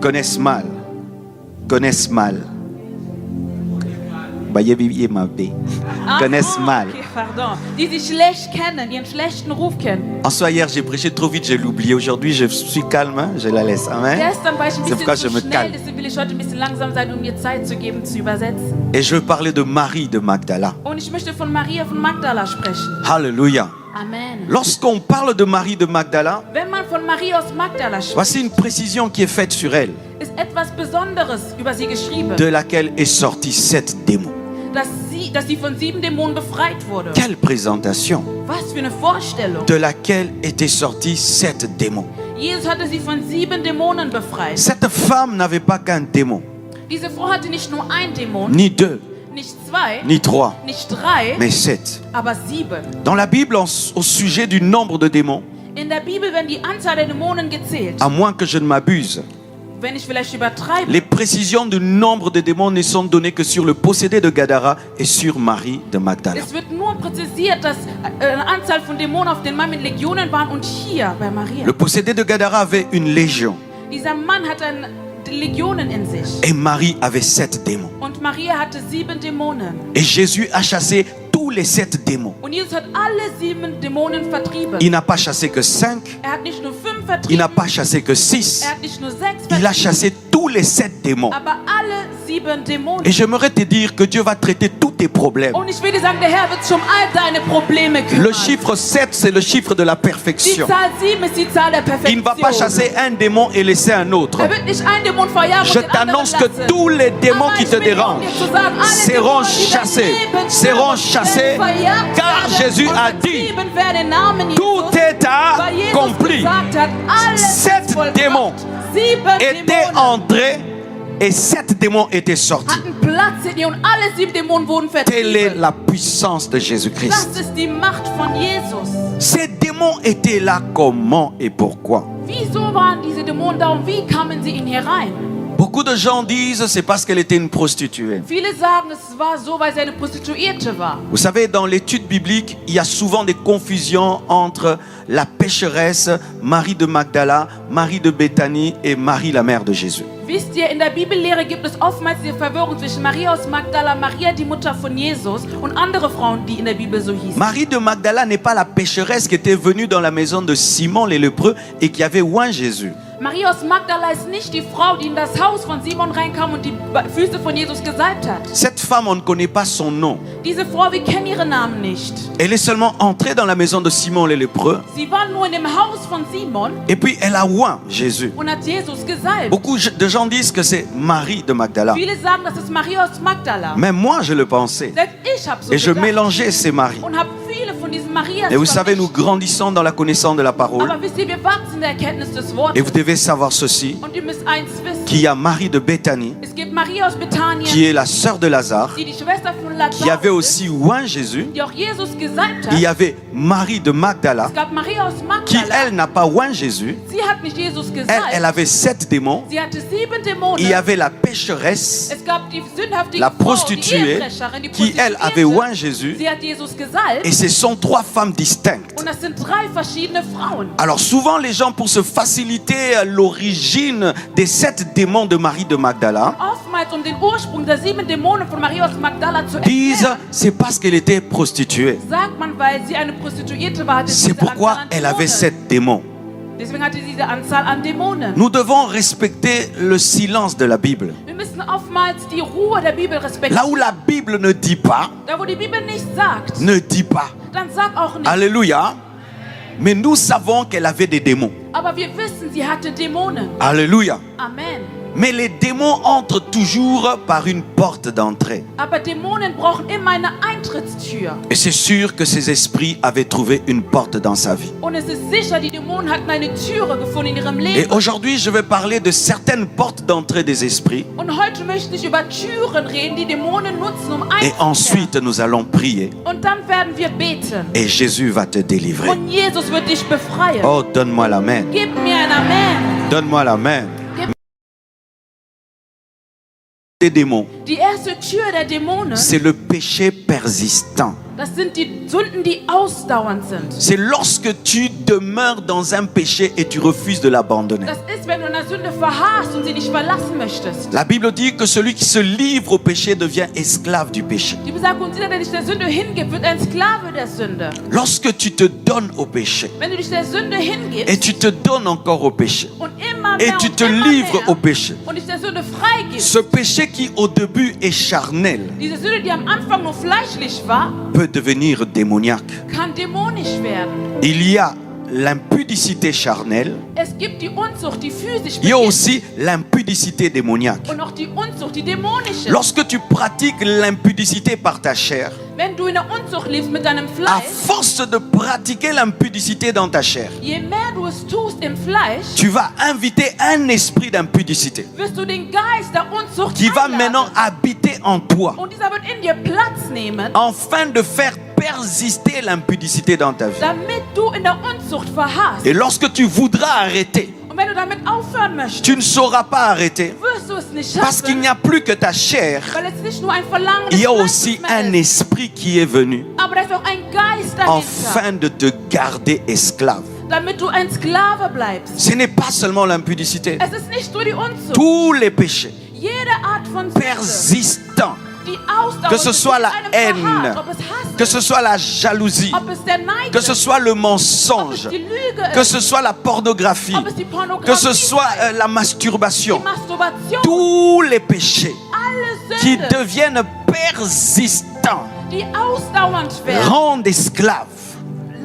Connaissent mal. Connaissent mal. Connaissent mal. Okay, pardon. Die sie schlecht kennen, ihren schlechten Ruf kennen. En soi, hier, j'ai prêché trop vite, j'ai l'oublié. Aujourd'hui, je suis calme, hein, je la laisse. Amen. Gestern war ich ein C'est pourquoi bisschen je zu me schnell, calme. deswegen will ich heute ein bisschen langsam sein, um mir Zeit zu geben, zu übersetzen. Et je veux parler de Marie de Magdala. Und ich möchte von Maria von Magdala sprechen. Alléluia. Amen. Lorsqu'on parle de Marie de Magdala, Wenn man von Maria aus Magdala spricht, voici une précision qui est faite sur elle, ist etwas Besonderes über sie geschrieben, de laquelle est sorti 7 démons. dass sie von 7 Dämonen befreit wurde. Quelle présentation! Was für eine Vorstellung. De laquelle étaient sortis 7 démons. Jesus hatte sie von 7 Dämonen befreit. Cette femme n'avait pas qu'un démon, Diese Frau hatte nicht nur einen Dämon, ni 2, nicht 2, ni 3, nicht 3, mais 7. aber 7. Dans la Bible, au sujet du nombre de démons, In der Bibel werden die Anzahl der Dämonen gezählt. à moins que je ne m'abuse, Wenn ich vielleicht übertreibe, les précisions du nombre de démons ne sont données que sur le possédé de Gadara et sur Marie de Magdala. es wird nur präzisiert, dass eine Anzahl von Dämonen auf den Mann mit Legionen waren und hier bei Maria. Le possédé de Gadara avait une légion Dieser Mann hatte Legionen in sich. et Marie avait 7 démons. Und Maria hatte 7 Dämonen. Et Jésus a chassé tous les 7 démons. Und Jesus hat alle 7 Dämonen vertrieben. Il n'a pas chassé que 5, Er hat nicht nur 5 il vertrieben, n'a pas chassé que 6, er hat nicht nur 6 il a vertrieben, chassé tous les 7 démons. aber alle 7 Dämonen. Et j'aimerais te dire que Dieu va traiter tous tes problèmes. Und ich will dir sagen, der Herr wird sich um all deine Probleme kümmern. Le chiffre 7, c'est le chiffre de la Die perfection. Zahl 7 ist die Zahl der Il ne va pas Perfektion. chasser un démon et laisser un autre. Er wird nicht einen Dämon verjagen Je und den anderen t'annonce que lassen. tous les démons Aber qui ich te will dir dérangent zu sagen, alle seront Dämonen, die dein chassés, Leben seront stören, chassés, werden verjagt car werden Jésus und a dit, vertrieben werden im Namen tout Jesus, est weil Jesus accompli. gesagt hat, alles 7 ist vollbracht. démons 7 Étaient Dämonen entrés et 7 démons étaient sortis. hatten Platz in ihr und alle 7 Dämonen wurden Telle est vertrieben. la puissance de Das Jésus-Christ. ist die Macht von Jesus. Ces démons étaient là comment et pourquoi? Wieso waren diese Dämonen da und wie kamen sie in hier rein? Beaucoup de gens disent c'est parce qu'elle était une prostituée. Viele sagen, es war so, weil sie eine Prostituierte war. Vous savez, dans l'étude biblique, il y a souvent des confusions entre la pécheresse, Marie de Magdala, Marie de Béthanie et Marie la mère de Jésus. Wisst ihr, in der Bibellehre gibt es oftmals diese Verwirrung zwischen Maria aus Magdala, Maria die Mutter von Jesus und andere Frauen, die in der Bibel so hießen. Marie de Magdala n'est pas la pécheresse qui était venue dans la maison de Simon les lépreux et qui avait oint Jésus. Maria aus Magdala ist nicht die Frau, die in das Haus von Simon reinkam und die Füße von Jesus gesalbt hat. Cette femme, on ne connaît pas son nom. Diese Frau, wir kennen ihren Namen nicht. Elle est seulement entrée dans la maison de Simon les lépreux Sie war nur in dem Haus von Simon et puis elle a oint Jésus. und hat Jesus gesalbt. Beaucoup de gens disent que c'est Marie de Magdala. Viele sagen, das ist Maria aus Magdala. Même moi, je le pensais. Selbst ich habe so Et je gedacht mélangeais ces maris. und habe viele von diesen Marias Et vous savez, nous vermischt. grandissons dans la connaissance de la parole. Aber wisst ihr, wir wachsen in der Erkenntnis des Et Wortes. vous devez savoir ceci, Und ihr müsst eins wissen. qu'il y a Marie de Béthanie, Es gibt Maria aus Bethanien, qui est la sœur de Lazare, die Schwester von qui avait Lazarus aussi oint Jésus. ist, die auch Jesus gesalbt Il y hat. avait Marie de Magdala, Es gab Maria aus qui, Magdala. elle, n'a pas oint Jésus. Sie hat nicht Jesus Elle gesalbt. avait 7 démons. Sie hatte 7 Dämonen. Il y avait la pécheresse, Es gab die sündhaftige la Frau, die prostituée, Ehebrecherin, die qui, elle, avait Prostituierte. oint Jésus. Sie hat Jesus gesalbt. Et ce sont 3 femmes distinctes. Und das sind 3 verschiedene Frauen. Alors souvent les gens, pour se faciliter l'origine des 7 démons de Marie de Magdala, Oftmals, um den Ursprung der 7 Dämonen von Maria aus Magdala zu disent erklären, c'est parce qu'elle était prostituée. sagt man, weil sie eine Prostituierte war, hatte sie C'est diese pourquoi Anzahl an elle avait Dämonen. 7 démons. Deswegen hatte sie diese Anzahl an Dämonen. Nous devons respecter le silence de la Bible. Wir müssen oftmals die Ruhe der Bibel Là respektieren. où la Bible ne dit pas, Da, wo die Bibel nicht sagt, ne dit pas. dann sag auch nicht. Alléluia. Mais nous savons qu'elle avait des démons. Aber wir wissen, sie hatte Dämonen. Alléluia. Amen. Mais les démons entrent toujours par une porte d'entrée. Aber Dämonen brauchen immer eine Eintrittstür. Et c'est sûr que ces esprits avaient trouvé une porte dans sa vie. Und es ist sicher, die Dämonen hatten eine Türe gefunden in ihrem Et Leben. aujourd'hui, je vais parler de certaines portes d'entrée des esprits. Und heute möchte ich über Türen reden, die Dämonen nutzen, um Et einzukehren. ensuite, nous allons prier. Und dann werden wir beten. Et Jésus va te délivrer. Und Jesus wird dich befreien. Oh, donne-moi la main. Gib mir ein Amen. Donne-moi la main. Des démons, Die erste Tür der Dämonen, c'est le péché persistant. Das sind die Sünden, die ausdauernd sind. C'est lorsque tu demeures dans un péché et tu refuses de l'abandonner. Das ist, wenn du in der Sünde verharrst und sie nicht verlassen möchtest. La Bible dit que celui qui se livre au péché devient esclave du péché. Die Bibel sagt, und jeder, der sich der Sünde hingibt, wird ein Sklave der Sünde. Lorsque tu te donnes au péché Wenn du dich der Sünde hingibst et tu te donnes encore au péché und immer et mehr tu und te immer livres mehr au péché, und dich der Sünde freigibst, ce péché qui au début est charnel diese Sünde, die am Anfang nur fleischlich war, peut devenir démoniaque. kann dämonisch werden. Il y a l'impudicité charnelle, Es gibt die Unzucht, die physisch il y a beginnt, aussi l'impudicité démoniaque. und auch die Unzucht, die dämonisch ist. Lorsque tu pratiques l'impudicité par ta chair, Wenn du in der Unzucht lebst mit deinem à Fleisch, force de pratiquer l'impudicité dans ta chair, je mehr du es tust im Fleisch, tu vas inviter un esprit d'impudicité wirst du den Geist der Unzucht qui va einladen. maintenant habiter en toi, Und dieser wird in dir Platz nehmen, afin de faire persister l'impudicité dans ta vie. damit du in der Unzucht verharrst. Et lorsque tu voudras arrêter, Und wenn du damit aufhören möchtest, tu ne sauras pas arrêter, wirst du es nicht parce qu'il schaffen, n'y a plus que ta chair, weil es nicht nur ein Verlangen des il y a Fleisches aussi mehr un ist, esprit qui est venu aber da ist auch ein Geist dahinter, afin de te garder esclave. damit du ein Sklave bleibst. Ce n'est pas seulement l'impudicité. Es ist nicht nur die Unzucht. Tous les péchés Jede Art von Sünde, persistants, die ausdauernd que ce ist, soit die la einem haine, verharrt, ob es Hass que ist, ce soit la jalousie, ob es der Neid que ce ist, soit le ob es mensonge, die Lüge que ist, ce soit la pornographie, ob es die que Pornografie ce soit ist, la die masturbation, Masturbation, tous les péchés alle qui Sünden, deviennent persistants die ausdauernd werden, rendent esclave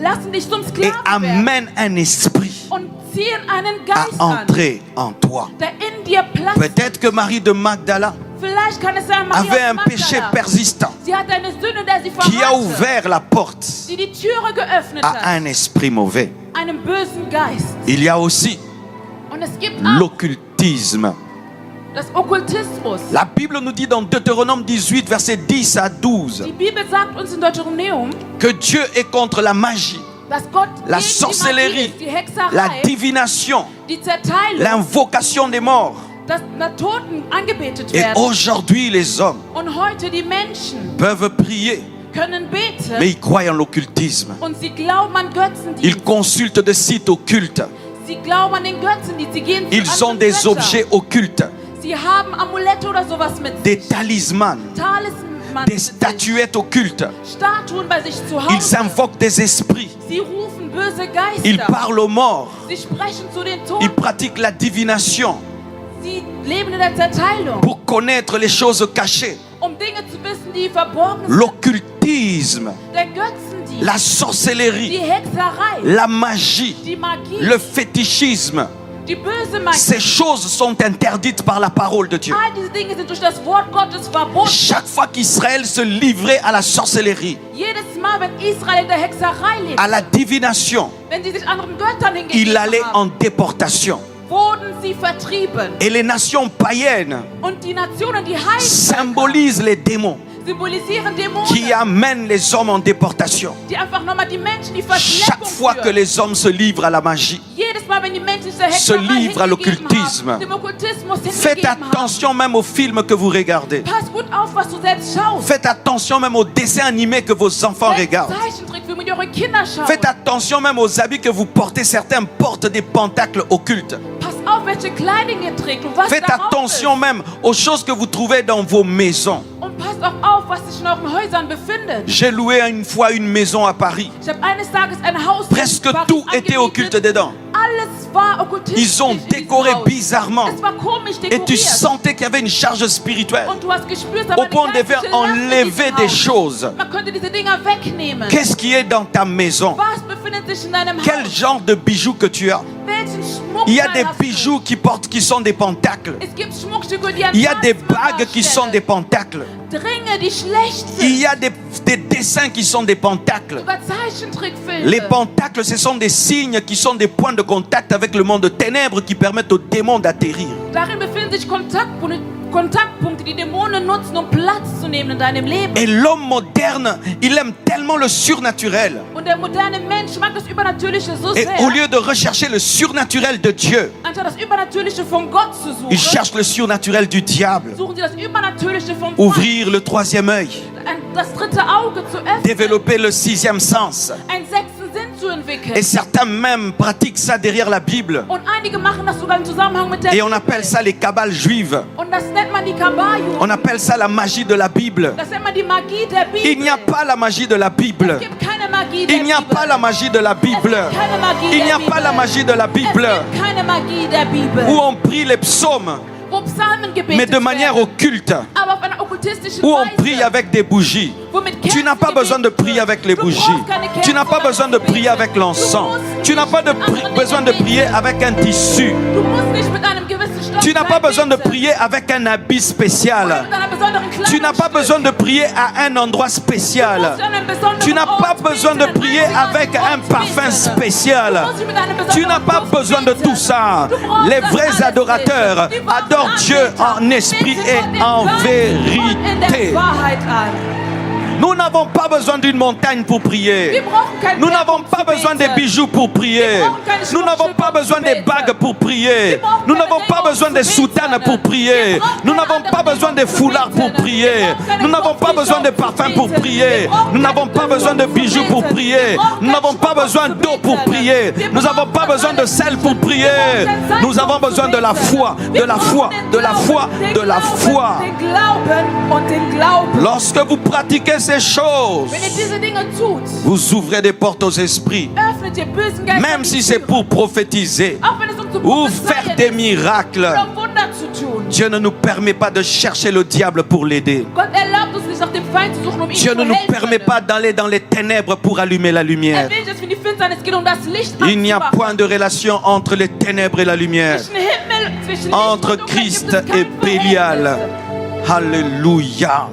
lassen dich zum et Sklaven werden amènent un esprit und ziehen einen à Geist an, entrer en toi. der in dir Platz Peut-être que Marie de Magdala Vielleicht kann es sein, Maria avait un Magdala. péché persistant Sie hat eine Sünde, der sie qui a verharrte, ouvert la porte die die Türe geöffnet à hat, un esprit mauvais. einem bösen Geist. Il y a aussi Und es gibt auch l'occultisme. das Okkultismus. La Bible nous dit dans Deutéronome 18, versets 10 à 12, Die Bibel sagt uns in Deuteronomium, que Dieu est contre la magie, dass Gott la gegen die sorcellerie, Magie ist, die Hexerei, la divination, die Zerteilung, l'invocation des morts. dass Toten angebetet Et werden. aujourd'hui, les hommes Und heute die Menschen peuvent prier, können beten mais ils croient en l'occultisme. und sie glauben an Götzendienst. Ils consultent des sites occultes. Sie glauben an den Götzendienst. Sie gehen zu Ils ont anderen des Göttern. objets occultes, Sie haben Amulette oder sowas mit des sich. talismans, Talisman des mit sich. statuettes occultes. Statuen bei sich zu Ils Hause. invoquent des esprits. Sie rufen böse Geister. Ils parlent aux morts. Sie sprechen zu den Ils Toten. pratiquent la divination Sie leben in der Zerteilung, pour connaître les choses cachées. Dinge zu wissen, die verborgen sind. L'occultisme, Der Götzendienst, la die sorcellerie, Hexerei, la magie, die Magie, le fétichisme. die böse Magie. Ces choses sont interdites par la parole de Dieu. All diese Dinge sind durch das Wort Gottes verboten. Chaque fois qu'Israël se livrait à la sorcellerie, Jedes Mal, wenn Israel in der Hexerei lebt, à la divination, wenn sie sich anderen Göttern il hingegeben allait haben, en déportation. wurden sie vertrieben. Et les nations païennes Und die Nationen, die Heiden, symbolisent les démons symbolisieren Dämonen, qui amènent les hommes en déportation. die einfach nochmal die Menschen, die Chaque Verschleppung fois que führen. les hommes se livrent à la magie, Jedes Mal, wenn die Menschen sich der se Hexerei livrent à hingegeben l'occultisme. haben, dem Okkultismus faites hingegeben haben. attention même aux films que vous regardez. Pass gut auf, was du selbst schaust. Faites attention même aux dessins animés que vos enfants Welchen regardent. Zeichentrickfilme die eure Kinder schauen. Faites attention même aux habits que vous portez. Certains portent des pentacles occultes. Pass auf, welche Kleidung ihr trägt und was Faites darauf attention ist. même aux choses que vous trouvez dans vos maisons. Und passt auch auf, was sich in euren Häusern befindet. J'ai loué une fois une maison à Paris. Ich habe eines Tages ein Haus Presque in Paris tout était angemietet. occulte dedans. Alles war okkultistisch. Ils ont in diesem décoré Haus. bizarrement. Es war komisch Et tu dekoriert. sentais qu'il y avait une charge spirituelle. Und du hast gespürt, da Au war point eine de faire geistliche Last in enlever diesem des Haus. choses. Man könnte diese Dinger wegnehmen. Qu'est-ce qui est dans ta maison? Was befindet sich in deinem Quel Haus? genre de bijoux que tu as? Welchen Schmuck Il y a des hast du? bijoux qui sont des pentacles. Es gibt Schmuckstücke, die an Il y a des Talisman bagues qui sont des darstellen. pentacles. Ringe, die schlecht Il sind. y a des dessins qui sont des pentacles. Über Zeichentrickfilme. Les pentacles, ce sont des signes qui sont des points de contact avec le monde de ténèbres qui permettent aux démons d'atterrir. Darin befinden sich Kontaktpunkte, die Dämonen nutzen, um Platz zu nehmen in deinem Leben. Et l'homme moderne, il aime tellement le surnaturel. Und der moderne Mensch mag das Übernatürliche so Et sehr, au lieu de rechercher le surnaturel de Dieu, anstatt das Übernatürliche von Gott zu il suchen, cherche le surnaturel du diable. suchen sie das Übernatürliche vom Feind. Ouvrir le troisième œil, das dritte Auge zu öffnen, développer le sixième sens. einen sechsten Sinn zu entwickeln. Et certains même pratiquent ça derrière la Bible. Und einige machen das sogar im Zusammenhang mit der Et on Bibel. appelle ça les kabbales juives. Und das nennt man die Kabbaljugend. On appelle ça la magie de la Bible. Das nennt man die Magie der Bibel. Il n'y a pas la magie de la Bible. Es gibt keine Magie der Il n'y a Bibel. pas la magie de la Bible. Es gibt keine Magie Il n'y der a pas Bibel. la magie de la Es Bible gibt keine Magie der Bibel. où on prie les psaumes, Wo Psalmen gebetet mais de manière werden, occulte, aber auf einer okkultistischen où on Weise. prie avec des bougies. Womit Tu Kerzen n'as pas besoin de gebetet prier wird. avec les Du bougies. brauchst keine Tu n'as Kerzen, pas um besoin de zu beten. prier avec l'encens. Tu n'as pas besoin de prier avec un tissu. Du musst nicht mit einem gewissen Stoff Tu n'as pas besoin de beten. prier avec un habit spécial. Oder mit einer besonderen Tu n'as pas Kleidungsstück. besoin de prier à un endroit Du spécial. musst an einem besonderen Tu n'as pas Ort besoin de beten, prier an einem avec un Ort parfum beten. spécial. Du musst mit einem Tu n'as besonderen pas Duft besoin de beten. tout ça. Du brauchst Les das vrais alles adorateurs nicht. Die wahren adorent Dieu en Anbeter esprit beten et Gott in en Geist und in der vérité. Wahrheit an. Nous n'avons pas besoin d'une montagne pour Wir prier. brauchen kein Nous Berg, n'avons um pas zu besoin des beten. bijoux pour prier. Nous n'avons pas besoin des bagues pour prier. Nous n'avons pas besoin des soutanes pour prier. Nous n'avons pas besoin des foulards pour prier. Nous n'avons pas besoin de parfums pour prier. Nous n'avons pas besoin de bijoux pour prier. Nous n'avons pas besoin d'eau pour prier. Nous n'avons pas besoin de sel pour prier. Nous avons besoin de la foi, de la foi, de la foi, de la foi. Den Glauben und den Glauben. Lorsque vous pratiquez ces choses, Wenn ihr diese Dinge tut, vous ouvrez des portes aux esprits. öffnet ihr bösen Geistern Même die si c'est Türen. pour prophétiser Auch wenn es um zu ou faire prophezeien des ist miracles, oder um Wunder zu tun. Dieu ne nous permet pas de chercher le diable pour l'aider. Gott erlaubt uns nicht, nach dem Feind zu suchen, um ihn Dieu zu ne nous helfen. permet pas d'aller dans les ténèbres pour allumer la lumière. will, dass wir in die Finsternis gehen, um das Licht Il n'y a anzumachen. point de relation entre les ténèbres et la lumière, Zwischen Himmel, zwischen Licht entre und Dunkelheit Christ gibt es kein et Bélial. Verhältnis. Alléluia.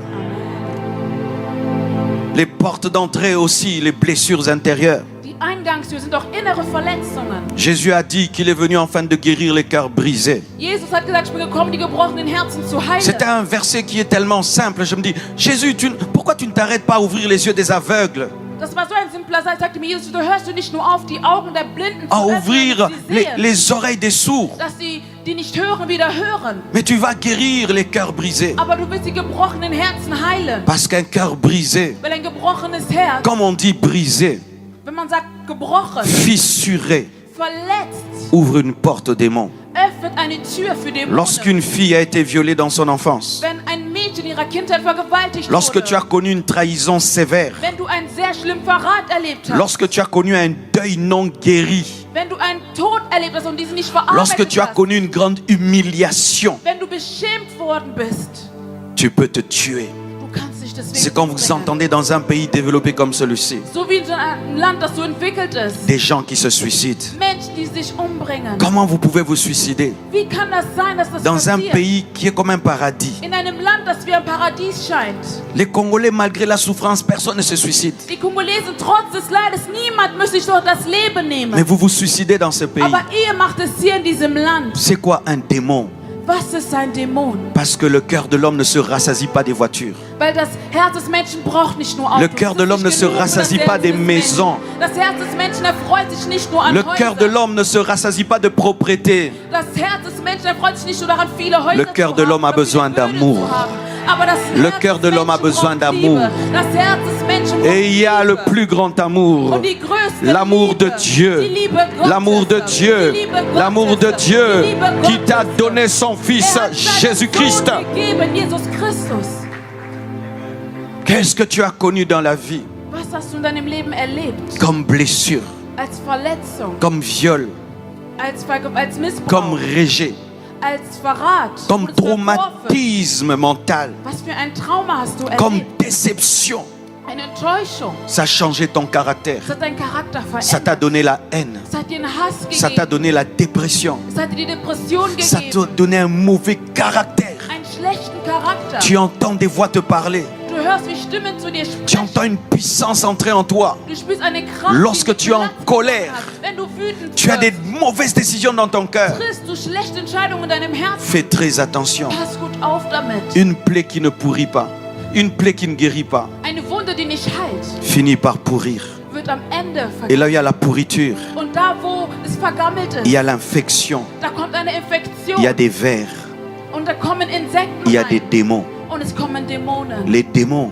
Les portes d'entrée aussi, les blessures intérieures. Die Eingangstür sind auch innere Verletzungen. Jésus a dit qu'il est venu afin de guérir les cœurs brisés. Jesus hat gesagt, ich bin gekommen, die gebrochenen Herzen zu heilen. C'est un verset qui est tellement simple. Je me dis, Jésus, pourquoi tu ne t'arrêtes pas à ouvrir les yeux des aveugles, Das war so ein simpler Satz, sagte mir Jesus, du hörst du nicht nur auf, die Augen der Blinden zu à öffnen, ouvrir dass sie sehen, les oreilles des sourds, dass sie, die nicht hören, wieder hören. mais tu vas guérir les cœurs brisés. Aber du willst die gebrochenen Herzen heilen. Parce qu'un cœur brisé, Weil ein gebrochenes Herz, comme on dit brisé, wenn man sagt gebrochen, fissuré, verletzt, ouvre une porte aux démons. öffnet eine Tür für Dämonen. Lorsqu'une fille a été violée dans son enfance, Wenn ein Mädchen in ihrer Kindheit vergewaltigt lorsque wurde, tu as connu une trahison sévère, wenn du einen sehr schlimmen Verrat erlebt hast, lorsque tu as connu un deuil non guéri, wenn du einen Tod erlebt hast und diesen nicht verarbeitet lorsque tu as hast, connu une grande humiliation, wenn du beschämt worden bist, tu peux te tuer. du kannst dich deswegen C'est quand vous umbringen. entendez dans un pays développé comme celui-ci, So wie in so einem Land, das so entwickelt ist. des gens qui se suicident. Menschen, die sich umbringen. Comment vous pouvez vous suicider Wie kann das sein, dass das dans un passiert? pays qui est comme un paradis? In einem Land, das wie ein Paradies scheint. Les Congolais, malgré la souffrance, personne ne se suicide. Die Kongolesen, trotz des Leides, niemand müsste sich dort das Leben nehmen. Mais vous vous suicidez dans ce pays. Aber ihr macht es hier in diesem Land. C'est quoi un démon? Was ist ein Dämon? Parce que le cœur de l'homme ne se rassasie pas des voitures. Weil das Herz des Menschen braucht nicht nur Autos. Le cœur de Es ist l'homme ne nicht se genug für das rassasie Herz pas des des Menschen. maisons. Das Herz des Menschen erfreut sich nicht nur an Le cœur de Häusern. l'homme ne se rassasie pas de propreté. Das Herz des Menschen erfreut sich nicht nur daran, viele Häuser Le cœur zu de haben l'homme a oder viele besoin Böden d'amour. zu haben. Aber das Le Herz cœur des de l'homme a Menschen besoin braucht d'amour. Liebe. Das Herz des Menschen braucht Et il y a le Liebe. plus grand amour. Und die größte L'amour de Liebe, Dieu. die Liebe Gottes, L'amour de die Dieu. Liebe Gottes, L'amour de Dieu die Liebe qui t'a Gottes. donné son Fils Er hat seinen Jésus-Christ. Sohn gegeben, Jesus Christus. Qu'est-ce que tu as connu dans la vie Was hast du in deinem Leben erlebt? comme blessure, Als Verletzung, comme viol, als Missbrauch, comme rejet, als Verrat, comme als Verworfen. traumatisme mental, Was für ein Trauma hast du comme erlebt? déception? Eine Enttäuschung. Ça a changé ton caractère. Es hat deinen Charakter Ça t'a verändert. donné la haine. Es hat dir einen Hass Ça t'a gegeben. donné la dépression. Es hat dir die Depression Ça t'a gegeben. donné un mauvais caractère. Einen schlechten Charakter. Tu entends des voix te parler. Du hörst, wie Stimmen zu dir Tu sprechen. entends une puissance entrer en toi. Du spürst eine Kraft, Lorsque die tu es en Platz colère, hat. Wenn du wütend Tu as des wirst, mauvaises décisions dans ton cœur. triffst du schlechte Entscheidungen in deinem Herzen. Fais très attention. Pass gut auf damit. Une plaie qui ne pourrit pas, une plaie qui ne guérit pas, Eine Wunde, die nicht heilt, finit par pourrir. wird am Ende Et vergehen. là, il y a la pourriture, Und da, wo es vergammelt il y ist, a l'infection, da kommt eine Infektion. il y a des vers, Und da kommen Insekten il y a des rein. démons. Und es kommen Dämonen. Les démons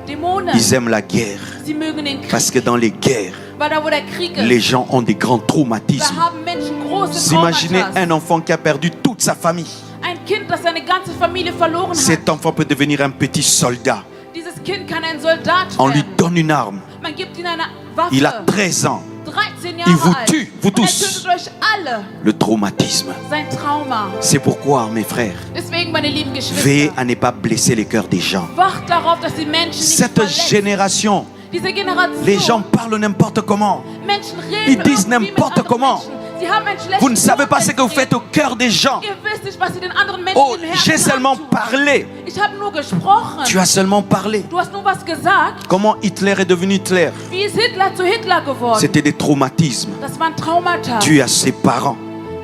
Dämonen. Ils aiment la guerre. Sie mögen den Krieg. Parce que dans les guerres, Weil da, wo der Krieg ist, les gens ont des grands da traumatismes. haben Menschen große Vous imaginez Traumata. un enfant qui a perdu toute sa famille. Ein Kind, das seine ganze Familie verloren hat. Cet enfant peut devenir un petit soldat. Dieses Kind kann ein Soldat On lui werden. donne une arme. Man gibt ihm eine Waffe. Il a 13 ans. 13 Il Jahre vous alt. tue, vous Und er tous. tötet euch alle. Le traumatisme. Sein Trauma. C'est pourquoi, mes frères, Deswegen, meine lieben veillez Geschwister, à ne pas blesser les cœurs des gens. wacht darauf, dass die Menschen nicht Cette verletzt. génération, Diese Generation, les gens parlent n'importe comment. Menschen reden ils disent irgendwie mit n'importe anderen comment. Menschen. Sie haben ein schlechtes Vous ne savez pas ce Urteil que vous faites au geredet. cœur des gens. Ihr wisst nicht, was sie den anderen Menschen Oh, im Herzen j'ai seulement antun. parlé. Ich habe nur gesprochen. Tu as seulement parlé. Du hast nur was gesagt. Comment Hitler est devenu Hitler? Wie ist Hitler zu Hitler geworden? C'était des traumatismes Das waren Traumata. dus à ses parents.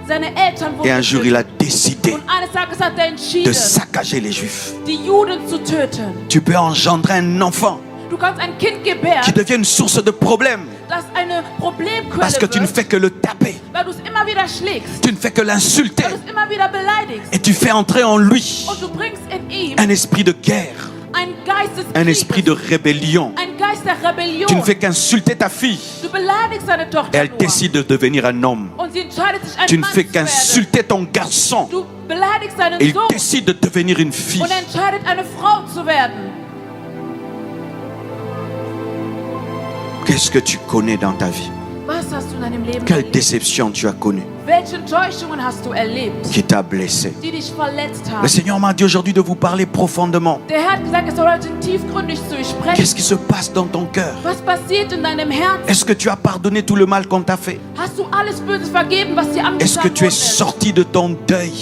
Seine Eltern Et wurden un jour, il a getötet. décidé Und eines Tages hat er de entschieden, saccager les Juifs. die Juden zu töten. Tu peux engendrer un enfant Du kannst ein Kind qui gebären, devient une source de problème das eine Problemquelle parce que tu ne wird, fais que le taper. weil du es immer wieder schlägst, Tu ne fais que l'insulter weil du es immer wieder beleidigst. et tu fais entrer en lui Und du bringst in ihm un esprit de guerre, ein Geist des un esprit de Krieges, rébellion. ein Geist der Rebellion. Tu ne fais qu'insulter ta fille Du beleidigst deine et Tochter elle nur. décide de devenir un homme. Und sie entscheidet sich, ein Tu ne Mann fais zu werden. qu'insulter ton garçon Du beleidigst deinen et il Sohn décide de devenir une fille. und entscheidet, eine Frau zu werden. Qu'est-ce que tu connais dans ta vie? Was hast du in deinem Leben Quelle erlebt? déception tu as connue Welche Enttäuschungen hast du erlebt, qui t'a blessé? die dich verletzt Le haben? Seigneur m'a dit aujourd'hui de vous parler profondément. Der Herr hat gesagt, es soll heute tiefgründig zu euch sprechen. Qu'est-ce qui se passe dans ton cœur? Was passiert in deinem Herzen? Est-ce que tu as pardonné tout le mal qu'on t'a fait? Hast du alles Böses vergeben, was dir Est-ce que angetan tu es wurde? sorti de ton deuil?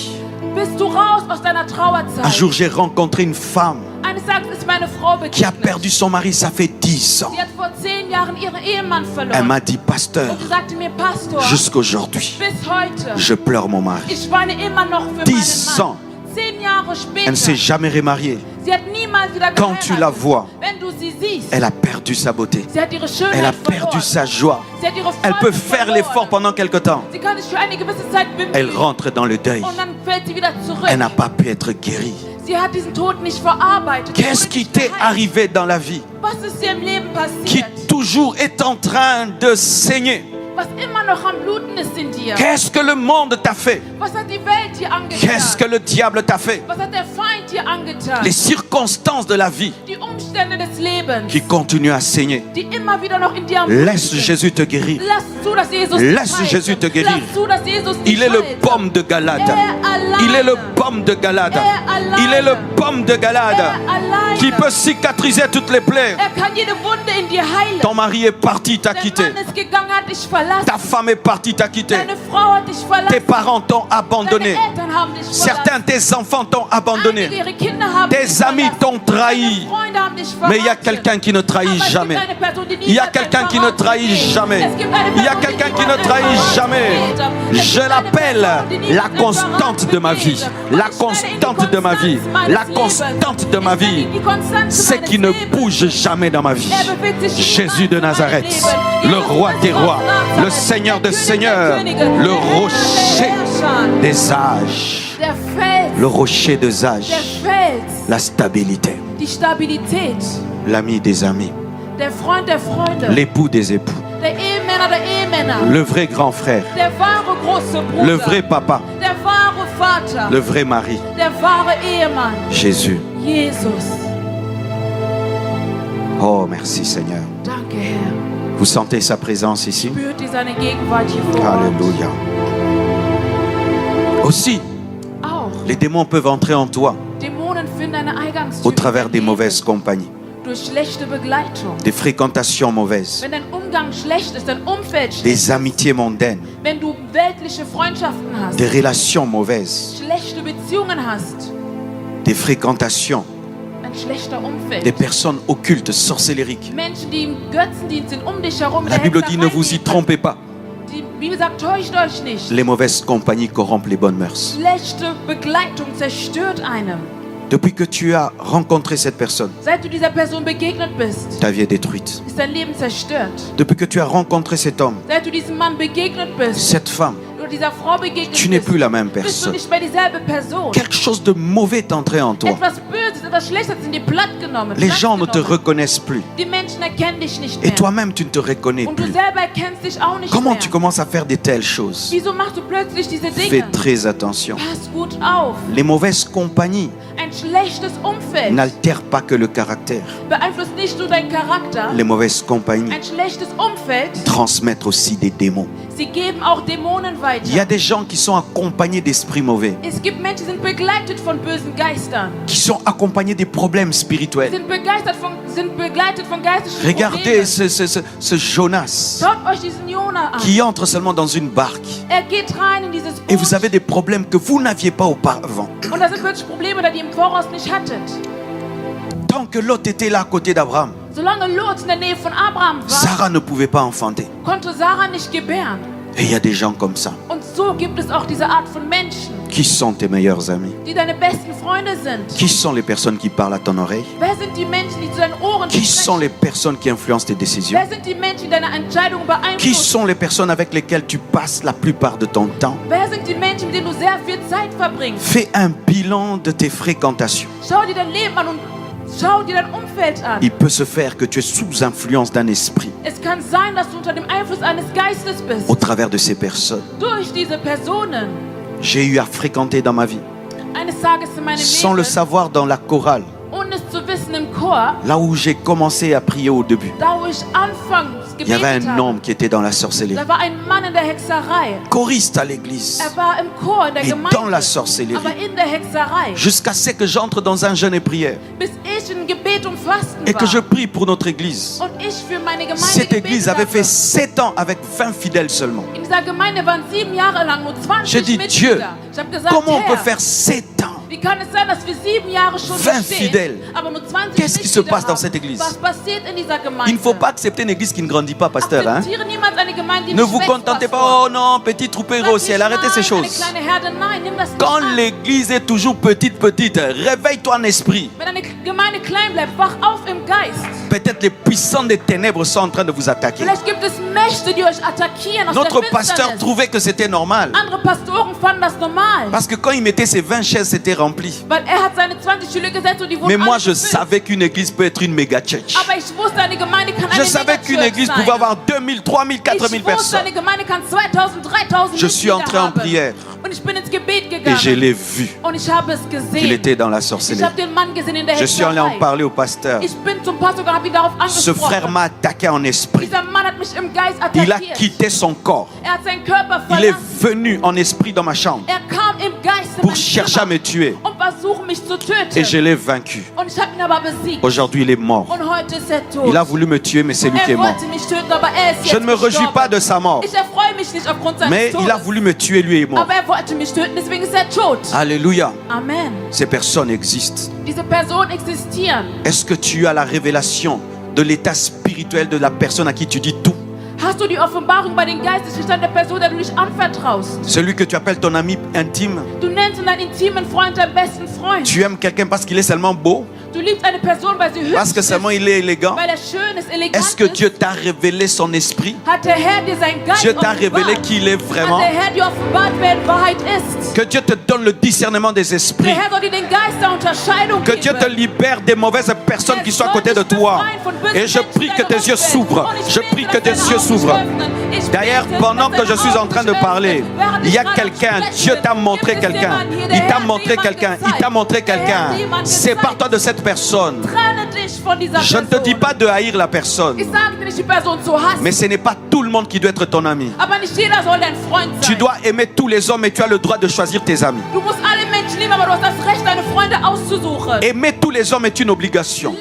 Bist du raus aus deiner Un Trauerzeit? jour, j'ai rencontré une femme Eines Tages ist meine Frau qui a begegnet. perdu son mari, ça fait 10 ans. Sie hat vor 10 Jahren ihren Ehemann Elle verloren. m'a dit, pasteur, Und sie sagte mir, Pastor, jusqu'aujourd'hui, bis heute, je pleure mon mari. ich weine immer noch für 10 meinen ans. Mann. 10 Jahre Elle ne s'est später, jamais remariée. sie hat niemals wieder Quand tu la geheiratet. vois, Wenn du sie siehst, elle a perdu sa beauté. sie hat ihre Schönheit Elle a verloren. perdu sa joie. Sie hat ihre Elle Freude peut faire verloren. l'effort pendant quelque temps. Sie kann sich für eine gewisse Zeit Elle bimmeln rentre dans le deuil. und dann fällt sie wieder zurück. Elle n'a pas pu être guérie. Sie hat diesen Tod nicht verarbeitet. Sie Qu'est-ce wurde qui nicht t'est geheilt. arrivé dans la vie Was ist dir im Leben qui passiert? toujours est en train de saigner? Was immer noch am Bluten ist in dir? Qu'est-ce que le monde t'a fait? Was hat die Welt dir Qu'est-ce que angetan? le diable t'a fait? Was hat der Feind dir angetan? Les circonstances de la vie Die Umstände des Lebens, qui continuent à saigner. die immer wieder noch in dir am Bluten Laisse sind. Jésus te guérir. Lass zu, dass Jesus Laisse dich heilt. Jésus te guérir. Lass zu, dass Jesus dich Il est le heilt. pomme de Galade. alleine. Il est le pomme de Galade. alleine. Il est le pomme de Galade alleine. qui peut cicatriser toutes les plaies. Kann jede Wunde in dir heilen. Ton mari est parti, t'a Dein quitté. Mann ist gegangen, hat dich verlassen. Ta femme est partie, t'a quitté. Deine Frau hat dich verlassen. Tes parents t'ont abandonné. Deine Eltern haben dich Certains, tes enfants t'ont abandonné. Einige ihre Kinder haben Tes dich amis verlassen. t'ont trahi. Deine Freunde haben dich Mais il y a verraten. quelqu'un qui ne trahit Aber es gibt jamais. eine Person, die Il y a niemals quelqu'un einen qui ne Verrat trahit begeht. jamais. Es gibt eine Il y a Person, die quelqu'un qui niemals ne einen trahit Verrat jamais. begeht. Es Je gibt eine l'appelle Person, die niemals la einen Verrat constante de ma vie. begeht. La Und ich stelle in die constante de ma vie. Konstanz meines La Lebens. constante de ma Ich stelle vie. in die Konstanz C'est meines qui ne Lebens. bouge jamais dans ma vie. Er bewegt sich Jésus niemals de in meinem Nazareth, Leben. le Jesus roi des Christus rois, aus Nazareth, le Seigneur der des König der seigneurs, Könige, le der Herr der rocher Herrscher, des âges, der Fels, le rocher des âges, der Fels, la stabilité, die Stabilität, l'ami des amis, der Freund der Freunde, l'époux des époux, der Ehemänner der Ehemänner, le vrai grand frère, der wahre große Bruder, le vrai papa, der wahre Vater, le vrai mari, der wahre Ehemann, Jésus. Jesus. Oh, merci Seigneur. Danke, Herr. Vous sentez sa présence ici? Spürt ihr seine Gegenwart hier vor Ort? Alléluia. Aussi, Auch les démons peuvent entrer en toi Dämonen finden eine Eingangstür au in travers dein des Leben mauvaises compagnies, durch schlechte Begleitung. des fréquentations mauvaises, Wenn dein Umgang schlecht ist, dein Umfeld schlecht, des amitiés mondaines, wenn du weltliche Freundschaften hast, des relations mauvaises, schlechte Beziehungen hast, des fréquentations, ein schlechter Umfeld, des personnes occultes, sorcellériques. Menschen, die im Götzendienst sind, um dich herum. La der Bible Hexerei dit, ne vous y leben. trompez pas. Die Bibel sagt, täuscht euch nicht. Les mauvaises compagnies corrompent les bonnes mœurs. Schlechte Begleitung zerstört einem. Depuis que tu as rencontré cette personne, Seit du dieser Person begegnet bist, ta vie est détruite. ist dein Leben zerstört. Depuis que tu as rencontré cet homme, Seit du diesem Mann begegnet bist, cette femme, oder dieser Frau begegnet tu n'es bist, plus la même bist du personne. nicht mehr dieselbe Person. Quelque chose de mauvais est entré en toi. Etwas Böses, etwas Schlechtes in dir platt genommen. Les Platz gens ne te genommen. reconnaissent plus. Die Menschen erkennen dich nicht Et mehr. toi-même, tu ne te reconnais Und du plus. selber erkennst dich auch nicht Comment mehr. tu commences à faire de telles choses? Wieso machst du plötzlich diese Fais Dinge? très attention. Pass gut auf. Les mauvaises compagnies Ein schlechtes Umfeld n'altèrent pas que le caractère. beeinflusst nicht nur deinen Charakter. Les mauvaises compagnies Ein schlechtes Umfeld, transmettent aussi des démons. sie geben auch Dämonen Il y a weiter. des gens qui sont accompagnés d'esprits mauvais, Es gibt Menschen, die sind begleitet von bösen Geistern. qui sont accompagnés des problèmes spirituels. Sind begleitet von geistlichen Regardez Problemen. ce Jonas Schaut euch diesen Jonah an. qui entre seulement dans une barque. Er geht rein in dieses Et vous Boot. avez des problèmes que vous n'aviez pas auparavant. Und da sind wirklich Probleme, die ihr im Voraus nicht hattet. Tant que Lot était là à côté d'Abraham, Solange Lot in der Nähe von Abraham war, Sarah ne pouvait pas enfanter. konnte Sarah nicht gebären. Et il y a des gens comme ça. Und so gibt es auch diese Art von Menschen, Qui sont tes meilleurs amis? die deine besten Freunde sind. Qui sont les personnes qui parlent à ton oreille? Wer sind die Menschen, die zu deinen Ohren Qui sont sprechen? les personnes qui influencent tes décisions? Wer sind die Menschen, die deine Entscheidungen Qui beeinflussen? sont les personnes avec lesquelles tu passes la plupart de ton temps? Wer sind die Menschen, mit denen du sehr viel Zeit verbringst? Fais un bilan de tes fréquentations. Schau dir dein Leben an und schau dir dein Umfeld an. Il peut se faire que tu es sous influence d'un esprit Es kann sein, dass du unter dem Einfluss eines Geistes bist. au travers de ces personnes. Durch diese Personen. J'ai eu à fréquenter dans ma vie, Eines Tages in meinem sans le Leben, savoir, dans la chorale, ohne es zu wissen, im Chor, là où j'ai commencé à prier au début. da wo ich anfangs Il y avait gebetet un habe, homme qui était dans la sorcellerie, da war ein Mann in der Hexerei. choriste à l'église, Er war im Chor in der et Gemeinde, dans la sorcellerie, aber in der Hexerei. jusqu'à ce que j'entre dans un jeûne et prière Bis ich in Gebet und Fasten et que je war. prie pour notre église. Und ich für meine Gemeinde Cette église gebetet avait fait habe. 7 ans avec 20 fidèles seulement. In dieser Gemeinde waren 7 Jahre lang nur 20 J'ai dit, Dieu, Mitglieder. Ich habe gesagt, comment on peut Herr, faire 7 ans? wie kann es sein, dass wir 7 Jahre schon 20 bestehen, fidèles. aber nur 20 Qu'est-ce qui se Mitglieder passe dans haben? cette église? Was passiert in dieser Gemeinde? Il ne faut pas accepter une église qui ne grandit pas, pasteur. Hein? Akzeptiere niemals eine Gemeinde, die Ne nicht vous wächst, contentez pas, Pastor. oh non, petit troupeau au ciel, Sag arrêtez nicht, ces nein, choses. eine kleine Herde, nein, nimm das nicht Quand an. l'église est toujours petite, réveille-toi en esprit. Wenn eine Gemeinde klein bleibt, wach auf im Geist. Peut-être les puissants des ténèbres sont en train de vous attaquer. Vielleicht gibt es Mächte, die euch attackieren aus Notre der pasteur Finsternis. trouvait que c'était normal. Andere Pastoren fanden das normal, Parce que quand il mettait ses 20 chaises, c'était rempli. weil er hat seine 20 Stühle gesetzt und die wurden Mais moi, alle je gefüllt. savais qu'une église peut être une méga church. Aber ich wusste, eine Gemeinde kann Je eine savais qu'une Megachurch église sein. pouvait avoir 2000, 3000, Ich 4000 wusste, personnes. eine Gemeinde kann 2000, 3000 Je suis Mitglieder entré en haben. prière Und ich bin ins Gebet et gegangen. je l'ai vu Und ich habe es qu'il gesehen. était dans la Ich sorcellerie. habe den Mann gesehen in der Je suis allé en Hexerei. parler au pasteur. Ich bin zum Pastor gegangen, habe ihn darauf Ce frère angesprochen. m'a attaqué en esprit. Dieser Mann hat mich im Geist Il a attackiert. quitté son corps. Er hat seinen Körper Il est verlassen. venu en esprit dans ma chambre Er kam im Geist in pour mein chercher à Zimmer me tuer. und versuchen mich zu töten. Et je l'ai vaincu. Und ich habe ihn aber besiegt. Aujourd'hui, il est mort. Und heute ist er tot. Il a voulu me tuer, mais c'est lui qui Er est mort. wollte mich töten, aber er ist Je jetzt ne me réjouis gestorben. pas de sa mort. Ich erfreue mich nicht aufgrund seines Mais Todes. il a voulu me tuer, lui est mort. Aber er wollte mich töten, deswegen ist er tot. Alléluia. Amen. Ces personnes existent. Diese Personen existieren. Est-ce que tu as la révélation de l'état spirituel de la personne à qui tu dis tout? Hast du die Offenbarung bei den geistlichen Stand der Person, der du dich anvertraust? Celui que tu appelles ton ami intime. Du nennst ihn deinen intimen Freund, deinen besten Freund. Tu aimes quelqu'un parce qu'il est seulement beau, Du liebst eine Person, weil sie hübsch parce que ist, seulement il est élégant. weil er schön ist, elegant Est-ce que ist. Dieu t'a révélé son esprit? Hat der Herr dir seinen Geist Dieu t'a offenbart? révélé qui il est vraiment? Hat der Herr dir offenbart, wer in Wahrheit ist? Que Dieu te donne le discernement des esprits. Der Herr soll dir den Geist der Unterscheidung Que geben. Dieu te libère des mauvaises personnes qui sont à côté de toi. Et je prie que tes yeux s'ouvrent. Je prie que tes yeux s'ouvrent. D'ailleurs, pendant que je suis en train de parler, il y a quelqu'un, Dieu t'a montré quelqu'un. Il t'a montré quelqu'un. Il t'a montré quelqu'un. Sépare-toi de cette personne. Trenne dich von dieser Je ne te dis Person. pas de haïr la personne, Ich sage dir nicht, die Person zu hassen. mais ce n'est pas tout le monde qui doit être ton ami. Aber nicht jeder soll dein Freund sein. Tu dois aimer tous les hommes et tu as le droit de choisir tes amis. Du musst alle Menschen lieben, aber du hast das Recht, deine Freunde auszusuchen. Aimer tous les hommes est une obligation.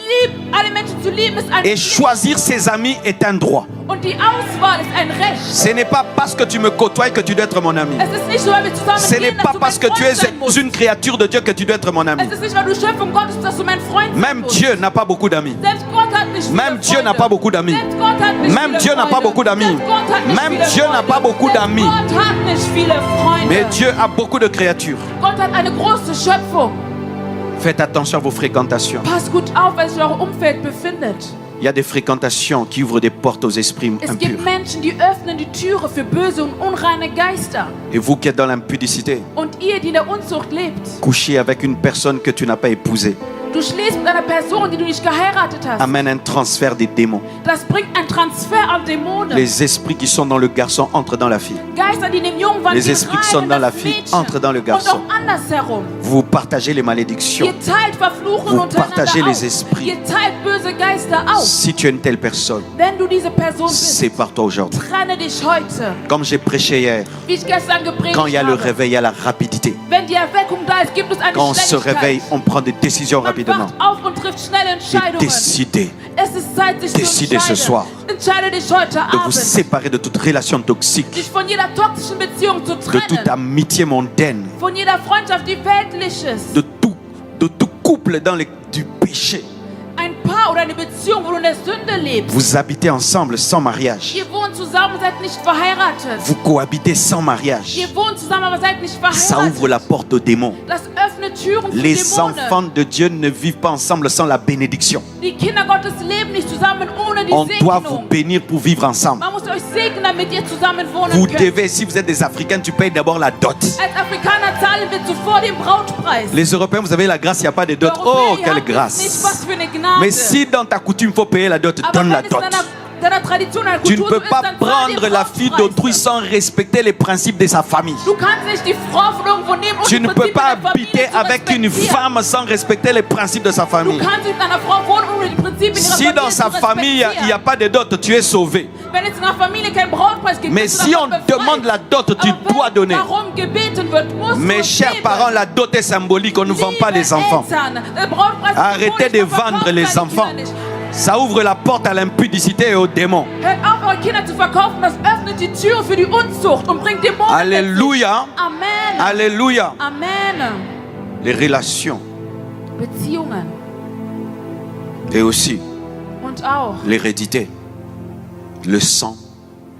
Alle Menschen zu lieben ist ein Et choisir ses amis est un droit. Und die Auswahl ist ein Recht. Ce n'est pas parce que tu me côtoies que tu dois être mon ami. Es ist nicht so, weil wir zusammen Ce n'est gehen, dass pas du parce mein que tu Freund es sein musst. une créature de Dieu que tu dois être mon ami. Es ist nicht, weil du Schöpfung Gottes bist, dass du mein Freund sein Même musst. Dieu n'a pas beaucoup d'amis. Selbst Gott hat nicht viele Même Dieu Freunde. n'a pas beaucoup d'amis. Selbst Gott hat nicht Même viele Dieu n'a pas Freunde. beaucoup d'amis. Selbst Gott hat nicht Même viele Dieu n'a Freunde. pas beaucoup Selbst d'amis. Gott hat nicht viele Freunde. Mais Dieu a beaucoup de créatures. Gott hat eine große Schöpfung. Faites attention à vos fréquentations. Passt gut auf, weil sich euer Umfeld befindet. Il y a des fréquentations qui ouvrent des portes aux esprits Es impurs. gibt Menschen, die öffnen die Türe für böse und unreine Geister. Et vous qui êtes dans l'impudicité, Und ihr, die in der Unzucht lebt, couchez avec une personne que tu n'as pas épousée, du schläfst mit einer Person, die du nicht geheiratet hast. amène un transfert des démons. Das bringt einen Transfer an Dämonen. Les esprits qui sont dans le garçon entrent dans la fille. Geister, die in dem Jungen waren, Les gehen esprits qui rein sont in dans das la fille Mädchen. entrent dans le Und garçon. auch andersherum. Vous partagez les malédictions. Ihr teilt Verfluchungen Vous untereinander partagez les auf. esprits. Ihr teilt böse Geister auf. Si tu es une telle personne, Wenn du diese Person bist, sépare-toi aujourd'hui. trenne dich heute. Comme j'ai prêché hier, Wie ich gestern gepredigt quand il y a le habe. réveil, il y a la rapidité. Wenn die Erweckung da ist, gibt es eine Quand on se Schnelligkeit. réveille, on prend des décisions Man rapidement. wacht auf und trifft schnelle Et Entscheidungen. décidez Es ist Zeit, sich Décidez zu ce soir entscheiden. Entscheide dich heute de vous Abend, séparer de toute relation toxique, dich von jeder toxischen Beziehung zu de toute trennen, amitié mondaine, von jeder Freundschaft, die weltlich ist. de tout couple du péché. Ein Paar oder eine Beziehung, wo du in der Sünde lebst. Vous habitez ensemble sans mariage. Ihr wohnt zusammen, seid nicht verheiratet. Vous cohabitez sans mariage. Ihr wohnt zusammen, aber seid nicht Ça ouvre verheiratet. la porte aux démons. Das öffnet Türen für Les Dämonen. enfants de Dieu ne vivent pas ensemble sans la bénédiction. Die Kinder Gottes leben nicht zusammen ohne die On doit vous Segnung. bénir pour vivre ensemble. Man muss euch segnen, damit ihr zusammen wohnen Vous könnt. devez, si vous êtes des Africains, tu payes d'abord la dot. Als Afrikaner zahlen wir zuvor den Brautpreis. Les Européens, vous avez la grâce, il n'y a pas de dot. Die Oh, Europäer, ihr quelle habt nicht, grâce. was für eine Gnade. Mais si dans ta coutume, il faut payer la dot, Aber donne la wenn es in dot. deiner Tradition, deiner Tu ne Kultur peux so pas ist, dann zahl den prendre la fille Brautpreis. d'autrui sans respecter les principes de sa famille. Du kannst nicht die Frau von irgendwo nehmen und Tu die ne peux Prinzipien pas der Familie habiter zu avec une respektieren. femme sans respecter les principes de sa Du famille. kannst nicht mit einer Frau wohnen, ohne die Prinzipien ihrer Si Familie dans sa zu famille, il n'y a respektieren. pas de dot, tu es sauvé. Wenn es in der Familie keinen Brautpreis gibt, Mais bist du si davon on befreit. demande la dot, tu Aber wenn dois donner. darum gebeten wird, musst du Mes es chers geben. parents, la dot est symbolique, on ne vend pas les enfants. Eltern, der Brautpreis ist Arrêtez symbolisch, de man verkauft vendre les seine enfants. Kinder nicht. Ça ouvre la porte à l'impudicité et aux démons. Hört auf, eure Kinder zu verkaufen, das öffnet die Tür für die Unzucht und bringt Dämonen mit sich. Alléluia. Amen. Alléluia. Amen. Les relations Beziehungen et aussi und auch l'hérédité. Le sang.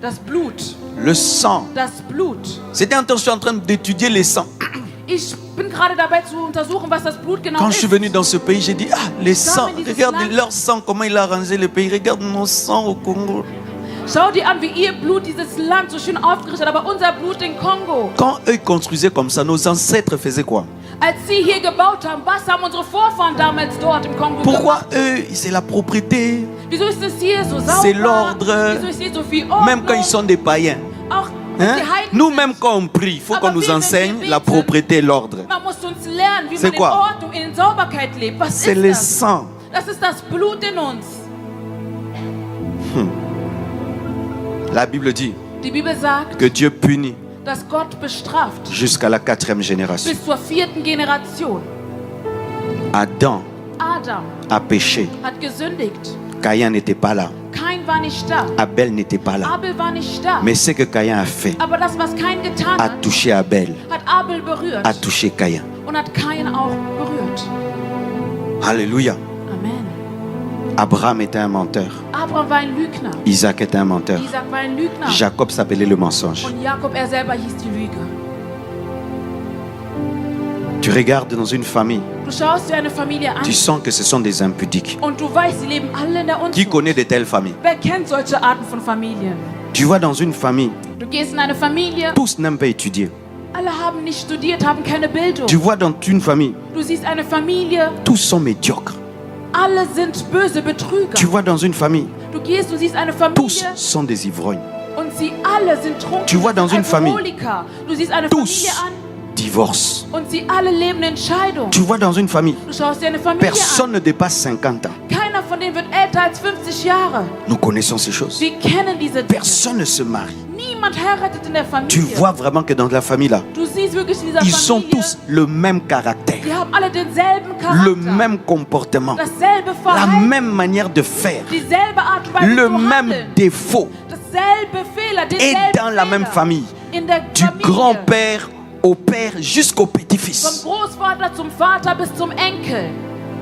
das Blut. Le sang. Das Blut. C'était un temps, je suis en train d'étudier les sangs. Ich bin gerade dabei zu untersuchen, was das Blut genau Quand je ist. suis venu dans ce pays, j'ai dit, ah, les sangs, mais dieses regarde Land- leur sang, comment il a arrangé le pays. Regarde nos sangs au Congo. Schau dir an, wie ihr Blut dieses Land so schön aufgerichtet hat, aber unser Blut den Kongo. Quand eux construisaient comme ça, nos ancêtres faisaient quoi? Als sie hier gebaut haben, was haben unsere Vorfahren damals dort im Kongo Pourquoi gemacht? eux, c'est la propriété? Wieso ist es hier so sauber? C'est l'ordre. Wieso ist hier so viel Ordnung? Même quand ils sont des païens. Auch wenn Hein? sie Heiden Nous-mêmes, sind. quand on prie, il faut Aber qu'on nous wir, wenn enseigne wir la beten, propriété et l'ordre. Man muss uns lernen, wie C'est man in quoi? Ordnung, in Sauberkeit lebt. Was C'est ist le das? sang. Das ist das Blut in uns. La Bible dit Die Bibel sagt, que Dieu punit dass Gott bestraft jusqu'à la 4e génération. bis zur 4. Generation. Adam Adam a péché. hat gesündigt. Caïn n'était pas là. Kain war nicht da. Abel n'était pas là. Abel war nicht da. Mais ce que Caïn a fait Aber das, was Kain getan a hat, touché Abel, hat Abel berührt a touché Caïn. und hat Kain auch berührt. Alléluia. Amen. Abraham était un menteur. Abraham war ein Lügner. Isaac était un menteur. Isaac war ein Lügner. Jacob s'appelait le mensonge. Und Jakob, er selber hieß die Lüge. Tu regardes dans une famille, Du schaust dir eine Familie an tu sens que ce sont des impudiques. und du weißt, sie leben alle in der Qui Unzucht. connaît de telles familles? Wer kennt solche Arten von Familien? Tu vois dans une famille, Du gehst in eine Familie, tous n'aiment pas étudier. alle haben nicht studiert, haben keine Bildung. Tu vois dans une famille, Du siehst eine Familie, tous sont médiocres. alle sind böse Betrüger. Tu vois dans une famille, Du gehst, du siehst eine tous Familie sont des ivrognes. und sie alle sind trunken. Tu vois dans une famille, Alkoholiker. Du siehst eine tous Familie an divorcent. und sie alle leben in Scheidung. Tu vois dans une famille, Du schaust dir eine Familie personne ne dépasse 50 ans. an. Keiner von denen wird älter als 50 Jahre. Nous connaissons ces choses. Wir kennen diese Dinge. Personne ne se marie. Niemand heiratet in der Familie. Tu vois vraiment que dans la famille là, Du siehst wirklich in dieser ils sont Familie, tous le même caractère, die haben alle denselben Charakter, le même comportement, dasselbe la Verhalten, même manière de faire, dieselbe Art und Weise le zu même handeln, défaut. dasselbe Fehler, Et denselben dans la même Fehler. famille, In der du Familie, grand-père au père jusqu'au vom petit-fils. Großvater zum Vater bis zum Enkel.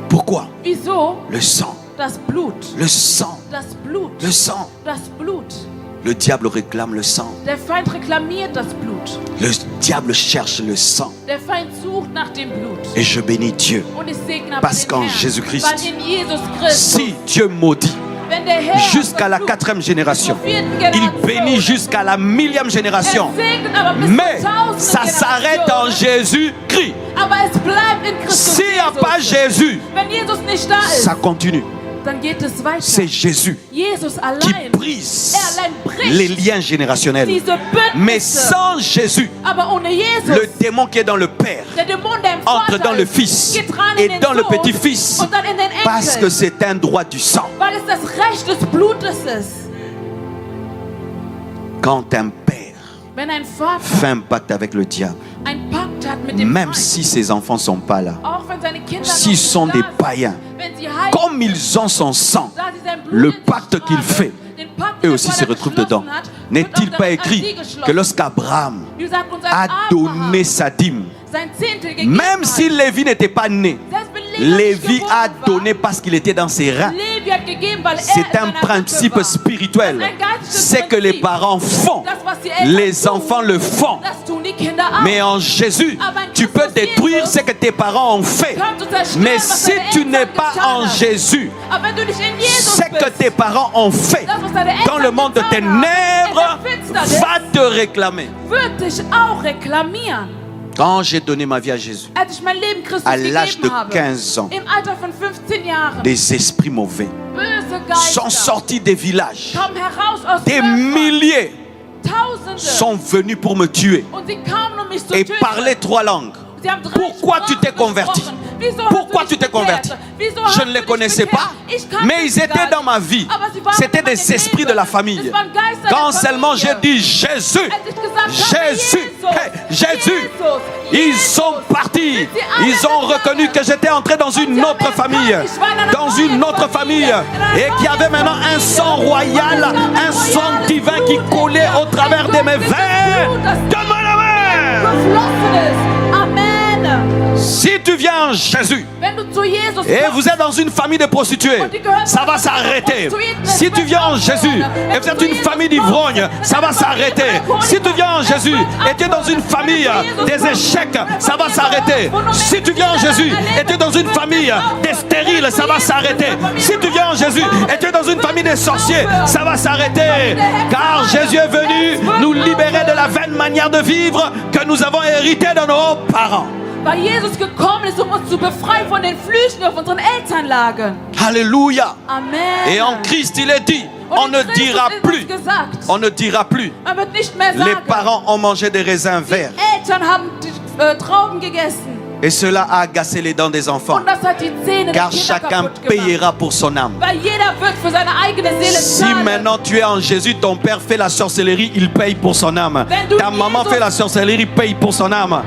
Pourquoi? Wieso? Le sang, Das Blut, le sang, das Blut, le sang. das Blut. Le diable réclame le sang. Der Feind reklamiert das Blut. Le diable cherche le sang. Der Feind sucht nach dem Blut. Et je bénis Dieu. Und ich segne aber Parce den qu'en Herrn, Jésus-Christ, weil in Jesus Christus, si Dieu maudit, Wenn der Herr jusqu'à la verflucht, 4e génération. zur 4. Il Generation, bénit jusqu'à la 1000e génération. segnet aber bis Mais zur 1000. ça s'arrête en Generation. Jésus-Christ. Aber es bleibt in Christus S'il n'y a Jesus. pas Jésus, Wenn Jesus nicht da ist, ça continue. dann geht es weiter. C'est Jésus Jesus qui allein, brise allein bricht les liens générationnels. diese Mais Bündnisse. sans Jésus, Aber ohne Jesus, le démon qui est dans le Père der Dämon, der im entre Vater dans le ist, Fils geht rein et in den dans le Sohn petit-fils, und dann in den parce que Enkel, c'est un droit du sang. weil es das Recht des Blutes ist. Quand un père Wenn ein Vater fait un pacte avec le diable, einen Pakt hat mit dem même Feind, si ses enfants ne sont pas là, auch wenn seine Kinder s'ils noch sont nicht des da sind, païens, wenn sie heiligen, comme ils ont son sang, da sie sein Blut le in sich pacte qu'il tragen, fait, den Pakt, eux den aussi der se Vater retrouvent geschlossen dedans. hat, wird N'est-il auch pas an écrit sie que geschlossen. lorsqu'Abraham Wie gesagt, unser a Abraham donné sa dîme, sein Zehntel gegeben même hat, si Lévi n'était pas né, selbst wenn Levi nicht Lévi a geboren war, donné parce qu'il était dans ses reins. Levi hat gegeben, weil C'est in un seiner principe Hütte war. spirituel. Das ist ein geistliches C'est que les Prinzip. parents font, Das, was die Eltern les tun, enfants le font. das tun die Kinder auch. Mais en Jésus, Aber in tu peux Christus détruire Jesus ce que tes parents ont fait. kannst du zerstören, Mais was si deine tu Eltern n'es pas getan en haben. Jésus, Aber wenn du nicht in Jesus ce que bist, tes parents ont fait das, was deine Eltern dans le monde de getan haben, ténèbres in der Finsternis, va te réclamer. wird dich auch reklamieren. Quand j'ai donné ma vie à Jésus, Als ich mein Leben Christus à l'âge de gegeben habe, 15 ans, im Alter von 15 Jahren, des esprits mauvais böse sont Geister sortis des villages. kamen heraus aus Des Dörfern, milliers Tausende, sont venus pour me tuer und sie kamen, mich zu et töten. parlaient 3 langues. Sie haben 3 Pourquoi tu t'es Sprachen converti? gesprochen. Wieso hast Pourquoi du tu dich t'es converti? bekehrt? Wieso Je hast ne du les dich connaissais bekehrt? pas, Ich kannte mais ils sie étaient gar dans nicht. ma vie. Aber sie waren C'était in meinem des esprits Leben. de la famille. Es waren Geister Quand der seulement j'ai Familie. dit Jésus, Als ich gesagt habe, Jésus, Jesus, hey, Jésus, Jesus, ils sont partis. Ils ont reconnu que j'étais entré dans une autre famille. Dans une autre famille. Et qu'il y avait maintenant un sang royal, un sang divin qui coulait au travers de mes veines. Donne-moi la main. geflossen ist. Amen. Si tu viens en Jésus Wenn du zu Jesus et kommst, vous êtes dans une famille de prostituées, ça va s'arrêter. Si tu viens en Jésus et vous êtes une famille d'ivrognes, ça va s'arrêter. Si tu viens en Jésus et tu es dans une famille des échecs, ça va s'arrêter. Si tu viens en Jésus et tu es dans une famille des stériles, ça va s'arrêter. Si tu viens en Jésus et tu es dans une famille des sorciers, ça va s'arrêter. Car Jésus est venu nous libérer de la vaine manière de vivre que nous avons héritée de nos parents. weil Jesus gekommen ist, um uns zu befreien von den Flüchen, die auf unseren Eltern lagen. Alléluia. Amen. Et en Christ, il est dit, Und on in ne Christus dira ist plus, uns gesagt, on ne dira plus, man wird nicht mehr les sagen, parents ont mangé des raisins verts. Eltern haben die, Trauben gegessen. Et cela a agacé les dents des enfants. Und das hat die Zähne der Car Kinder chacun kaputt gemacht. payera pour son âme. Weil jeder wird für seine eigene Seele Si zahlen. maintenant tu es en Jésus, ton père fait la sorcellerie, il paye pour son âme. Wenn du Ta maman Jesus- fait la sorcellerie, paye pour son âme.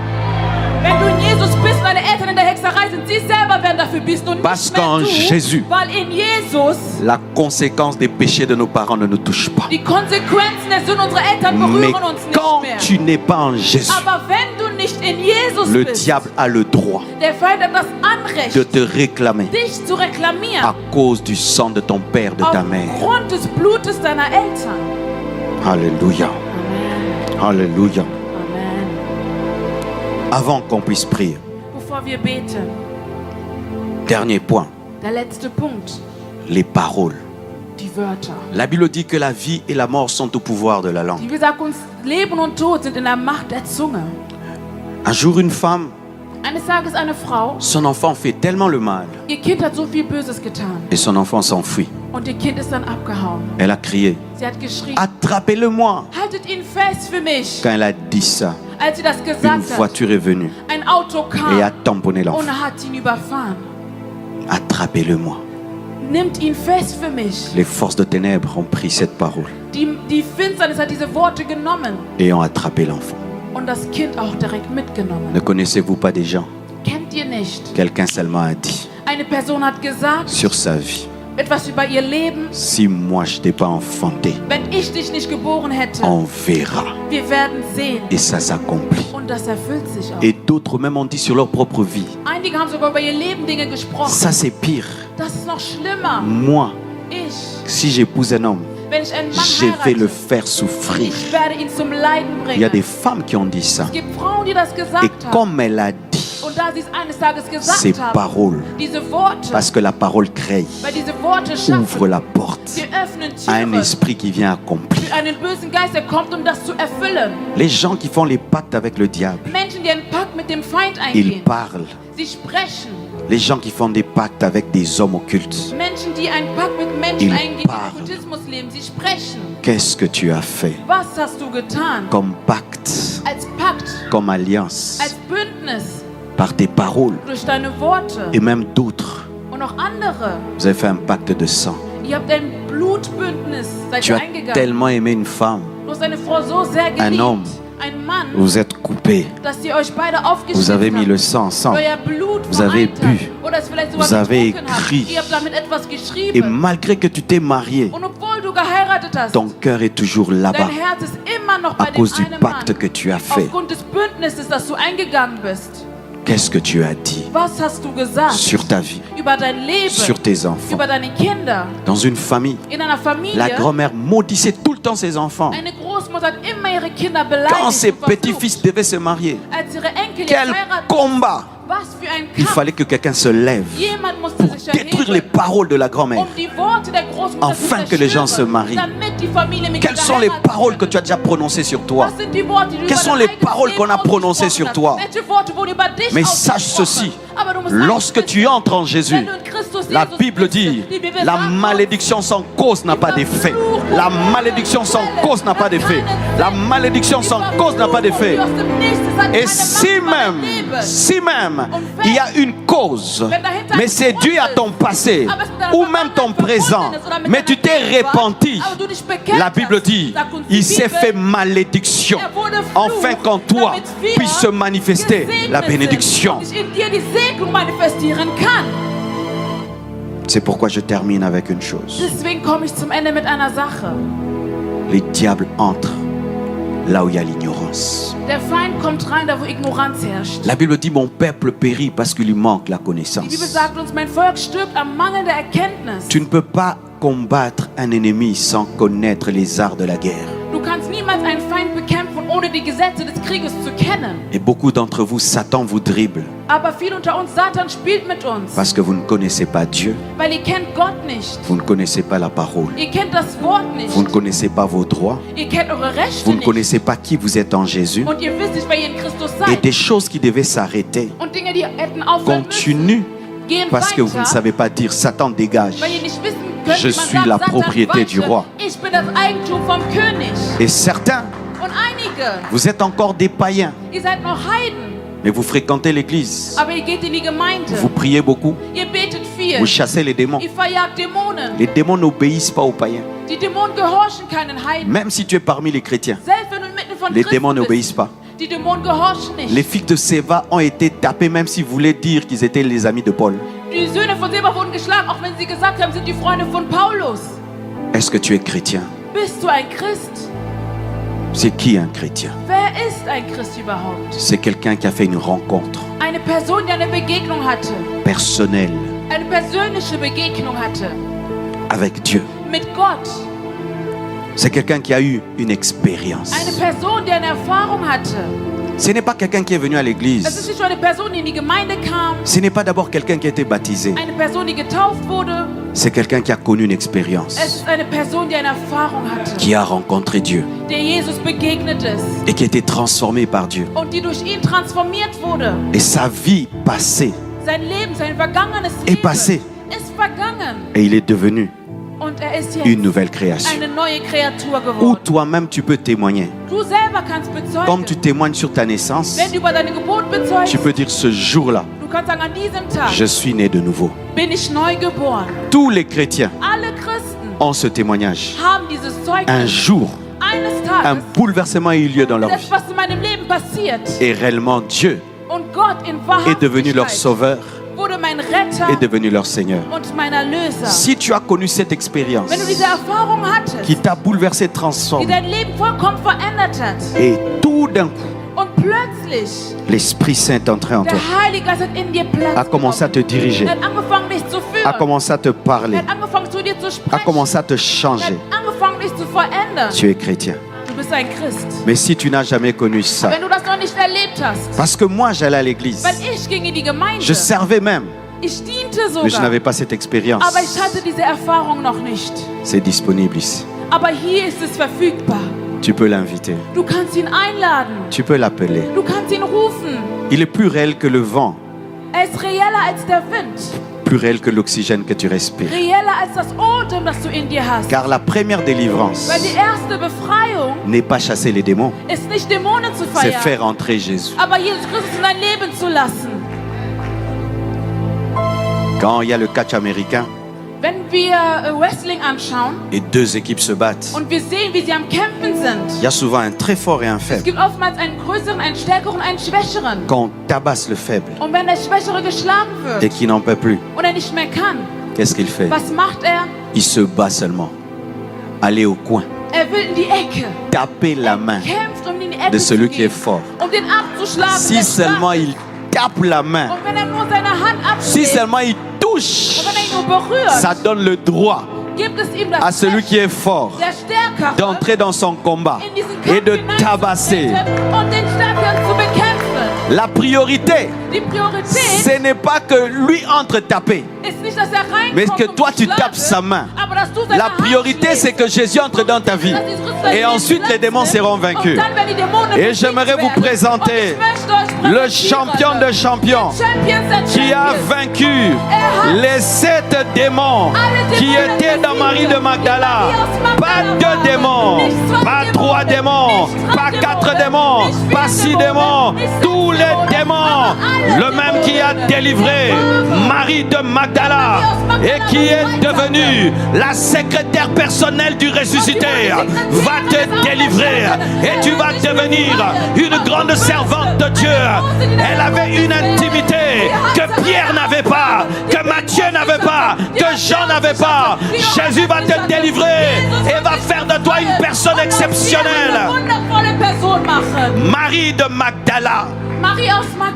Wenn du in Jesus bist, deine Eltern in der Hexerei sind, sie selber werden dafür bist und Parce nicht mehr qu'en du. Jésus- Weil in Jesus La conséquence des péchés de nos parents ne nous touche pas. die Konsequenzen der Sünden unserer Eltern Mais berühren uns nicht quand mehr. tu n'es pas en Jésus, Aber wenn du nicht in Jesus le bist, diable a le droit der Feind hat das Anrecht, de te réclamer dich zu reklamieren. à cause du sang de ton père, de ta mère. Aufgrund des Blutes deiner Eltern. Alléluia. Amen. Alléluia. Amen. Avant qu'on puisse prier, Bevor wir beten, dernier point, der letzte Punkt, les paroles. die Wörter. La Bible dit que la vie et la mort sont au pouvoir de la Die langue. Bibel sagt uns, Leben und Tod sind in der Macht der Zunge. Un jour, une femme, Eines Tages eine Frau, son enfant fait tellement le mal ihr Kind hat so viel Böses getan et son enfant s'enfuit. und ihr Kind ist dann abgehauen. Elle a crié, Sie hat geschrien, attrapez-le-moi. haltet ihn fest für mich. Quand elle a dit ça, Als sie das une gesagt hat, voiture est venue ein Auto et a kam tamponné l'enfant. und hat ihn überfahren. Attrapez-le-moi. Nimmt ihn fest für mich. Les forces de ténèbres ont pris cette parole Die Finsternis hat diese Worte genommen et ont attrapé l'enfant. und das Kind auch direkt mitgenommen. Ne connaissez-vous pas des gens? Kennt ihr nicht? Quelqu'un seulement a dit Eine Person hat gesagt, sur sa vie, etwas über ihr Leben. si moi je t'ai pas enfanté, Wenn ich dich nicht geboren hätte, on verra. wir werden sehen. Et ça s'accomplit. Und das erfüllt sich auch. Et d'autres même ont dit sur leur propre vie, Einige haben sogar über ihr Leben Dinge gesprochen. ça c'est pire. Das ist noch schlimmer. Moi, Ich, si j'épouse un homme, wenn ich einen Mann je vais le heirate, faire souffrir. ich werde ihn zum Leiden Il y a des bringen. femmes qui ont dit ça. Es gibt Frauen, die das Et gesagt haben. comme elle a dit, Und da sie es eines Tages ces gesagt haben, paroles, diese Worte, parce que la parole crée, weil diese Worte schaffen, ouvre la porte sie öffnen à un Türen esprit qui vient accomplir. für einen bösen Geist, der kommt, um das zu erfüllen. Les gens qui font les pactes avec le diable, Menschen, die einen Pakt mit dem Feind ils eingehen, parlent. sie sprechen. Les gens qui font des pactes avec des hommes occultes, Menschen, die einen Pakt mit Menschen Ils eingehen, die parlent. im Okkultismus leben, sie sprechen. qu'est-ce que tu as fait Was hast du getan? comme pacte, Als Pakt, comme alliance, als Bündnis, par tes paroles durch deine Worte et même d'autres? und auch andere. Vous avez fait un pacte de sang. Ihr habt ein Blutbündnis, seid Tu ihr as eingegangen. tellement aimé une femme, Du hast eine Frau so sehr geliebt, homme. ein Mann, vous êtes coupés, dass ihr euch beide vous aufgeschnitten avez mis le habt. sang ensemble, Euer Blut Vous avez vereint bu. habt. Oder es vielleicht sogar Vous avez getrunken habt. écrit. Ihr habt damit etwas et geschrieben. malgré que tu t'es marié, Und obwohl du geheiratet hast, ton cœur est toujours là-bas dein Herz ist immer noch à bei dem cause du einen pacte Mann. que tu as fait. Aufgrund des Bündnisses, das du eingegangen bist. Qu'est-ce que tu as dit Was hast du gesagt sur ta vie, über dein Leben, sur tes enfants? über deine Kinder? Dans une famille, In einer Familie, la grand-mère maudissait tout le temps ses enfants. eine Großmutter hat immer ihre Kinder Quand beleidigt ses und verflucht. petits-fils devaient se marier, Als ihre Enkel jetzt quel heiraten, combat! was für ein Il Kampf. fallait que quelqu'un se lève Jemand musste pour sich détruire les erheben, paroles de la grand-mère. um die Worte der Großmutter Afin zu que les gens se zerstören, marient. damit die Familie mit Quelles sont les geheiratet paroles que wird. tu as déjà prononcées sur toi? Was sind die Worte, die du Quelles über sont dein les eigenes paroles Leben qu'on a prononcées ausgesprochen sur hast? toi? Welche Worte wurden über dich Mais sache ausgesprochen? ceci, Aber du musst lorsque eines tu wissen, entres en Jésus, wenn du in Christus la Jesus Bible bist, dit, die Bibel la sagt uns, malédiction sans cause n'a pas d'effet. La malédiction sans cause n'a pas d'effet. La malédiction sans cause n'a pas d'effet. Et si même, il y a une cause, mais c'est dû à ton passé ou même ton présent, mais tu t'es repenti, la Bible dit, il s'est fait malédiction, afin qu'en toi puisse se manifester la bénédiction. C'est pourquoi je termine avec une chose. Deswegen komme ich zum Ende mit einer Sache. Les diables entrent là où il y a l'ignorance. Der Feind kommt rein, da wo Ignoranz herrscht. La Bible dit, mon peuple périt parce qu'il lui manque la Die Bibel connaissance. sagt uns, mein Volk stirbt am Mangel der Erkenntnis. Tu ne peux pas combattre un ennemi sans connaître les arts de la guerre. Du kannst niemals einen Feind bekämpfen, ohne die Gesetze des Krieges zu kennen. Et beaucoup d'entre vous, Satan vous dribble Aber viele unter uns, Satan spielt mit uns, parce que vous ne connaissez pas Dieu, weil ihr kennt Gott nicht. vous ne connaissez pas la parole, Ihr kennt das Wort nicht. vous ne connaissez pas vos droits, Ihr kennt eure Rechte vous ne nicht. connaissez pas qui vous êtes en Jésus. Und ihr wisst nicht, wer ihr in Christus Et seid. des choses qui devaient s'arrêter Und Dinge, die hätten aufhören müssen, continuent gehen parce que vous ne weiter, savez pas dire Satan dégage. weil ihr nicht wissen könnt, Je wie man suis sagt, la Satan, propriété du weiche, roi. ich bin das Eigentum vom König. Et certains, Und einige, vous êtes encore des païens, ihr seid noch Heiden, mais vous fréquentez l'église, aber ihr geht in die Gemeinde. vous priez beaucoup, Ihr betet viel. vous chassez les démons. Ihr verjagt Dämonen. Les démons n'obéissent pas aux païens. Die Dämonen gehorchen keinen Heiden. Même si tu es parmi les chrétiens, Selbst wenn du inmitten von les Christen démons bist, n'obéissent pas. die Dämonen gehorchen nicht. Les filles de Séva ont été tapées même s'ils voulaient dire qu'ils étaient les amis de Paul. Die Söhne von Seba wurden geschlagen, auch wenn sie gesagt haben, sind die Freunde von Paulus. Est-ce que tu es chrétien? Bist du ein Christ? C'est qui un chrétien? Wer ist ein Christ überhaupt? C'est quelqu'un qui a fait une rencontre Eine Person, die eine Begegnung hatte. personnelle Eine persönliche Begegnung hatte. avec Dieu. Mit Gott. C'est quelqu'un qui a eu une Eine expérience. Person, die eine Erfahrung hatte. Ce n'est pas quelqu'un qui est venu à Es ist l'église. nicht nur eine Person, die in die Gemeinde kam. Ce n'est pas d'abord quelqu'un qui a été baptisé. Eine Person, die getauft wurde. C'est quelqu'un qui a connu une Es expérience, ist eine Person, die eine Erfahrung hatte. qui a rencontré Dieu Der Jesus begegnet ist. et qui a été transformé par Dieu. Und die durch ihn transformiert wurde. Et sa vie passée, Sein Leben, sein vergangenes Est passé. Leben ist vergangen. et il est devenu Und ist jetzt une nouvelle création. eine neue Kreatur Ou geworden. toi-même tu peux témoigner. Du selber kannst bezeugen. Comme tu témoignes sur ta naissance, Wenn du über deine Geburt bezeugst, tu peux dire ce jour-là, du kannst sagen, an diesem Tag je suis né de nouveau. bin ich neu geboren. Tous les chrétiens Alle Christen ont ce témoignage. haben dieses Un Zeugnis. jour, Eines un Tages, bouleversement a eu lieu dans leur das, vie. was in meinem Leben passiert. Et réellement, Dieu Und Gott in est devenu leur Wahrhaftigkeit sauveur, wurde mein Retter est devenu leur Seigneur. und mein Erlöser. Si tu as connu cette expérience Wenn du diese Erfahrung hattest, qui t'a bouleversé, die transformé, dein Leben vollkommen verändert hat, et tout d'un coup, und plötzlich l'Esprit Saint est entré en toi, der Heilige Geist hat in dir Platz a commencé à te genommen. diriger, Er hat angefangen, dich zu a führen. commencé à te parler, Er hat angefangen, zu dir zu a sprechen. commencé à te Er changer. hat angefangen, dich zu verändern. Tu es chrétien. Du bist ein Christ. Mais si tu n'as jamais connu ça, Wenn du das noch nicht erlebt hast. Parce que moi, j'allais à l'église. Weil ich ging in die Gemeinde. Je servais même. Ich diente Mais je sogar. n'avais pas cette expérience. Aber ich hatte diese Erfahrung noch nicht. C'est disponible ici. Aber hier ist es verfügbar. Tu peux l'inviter. Du kannst ihn einladen. Tu peux l'appeler. Du kannst ihn rufen. Il est plus réel que le vent, Er ist reeller als der Wind. plus réel que l'oxygène que tu respires. Reeller als das Atem, das du in dir hast. Car la première délivrance Weil die erste Befreiung n'est pas chasser les démons, ist nicht Dämonen zu c'est feiern, faire entrer Jésus. aber Jesus Christus in dein Leben zu lassen. Quand il y a le catch américain Wenn wir Wrestling anschauen et deux équipes se battent, und wir sehen, wie sie am Kämpfen il sind, y a souvent un très fort et un es faible. gibt oftmals einen größeren, einen stärkeren, einen schwächeren. Quand on tabasse le faible Und wenn der Schwächere geschlagen et wird qui n'en peut plus, und er nicht mehr kann, qu'est-ce qu'il fait? was macht er? Il se bat seulement. Aller au coin, Er will in die Ecke. taper la main Kämpft, um in die Ecke de zu celui qui est gehen, fort. um den abzuschlagen. Si der seulement stark il tape la main, ist. Und wenn er nur seine Hand si abschlägt seulement il touche, und wenn er ihn nur berührt, ça donne le droit gibt es ihm das à celui Recht, qui est fort der Stärkere d'entrer dans son combat in diesen et Kampf de tabasser. hineinzutreten und den Stärkeren zu bekämpfen. La priorité, Die Priorität ce n'est pas que lui entre taper, ist nicht, dass er reinkommt mais que und toi tu geschlagen tapes sa main. wird, aber dass du seine La Hand priorité, schlägst. c'est que Jésus entre dans ta vie. Et ensuite, les démons seront vaincus. Et j'aimerais vous présenter le champion de champions qui a vaincu les 7 démons qui étaient dans Marie de Magdala. Pas 2 démons, pas 3 démons, pas 4 démons, pas 6 démons, tous les démons. Le même qui a délivré Marie de Magdala et qui est devenu la secrétaire personnelle du ressuscité va te délivrer et tu vas devenir une grande servante de Dieu. Elle avait une intimité que Pierre n'avait pas, que Matthieu n'avait pas, que Jean n'avait pas. Jésus va te délivrer et va faire de toi une personne exceptionnelle. Marie de Magdala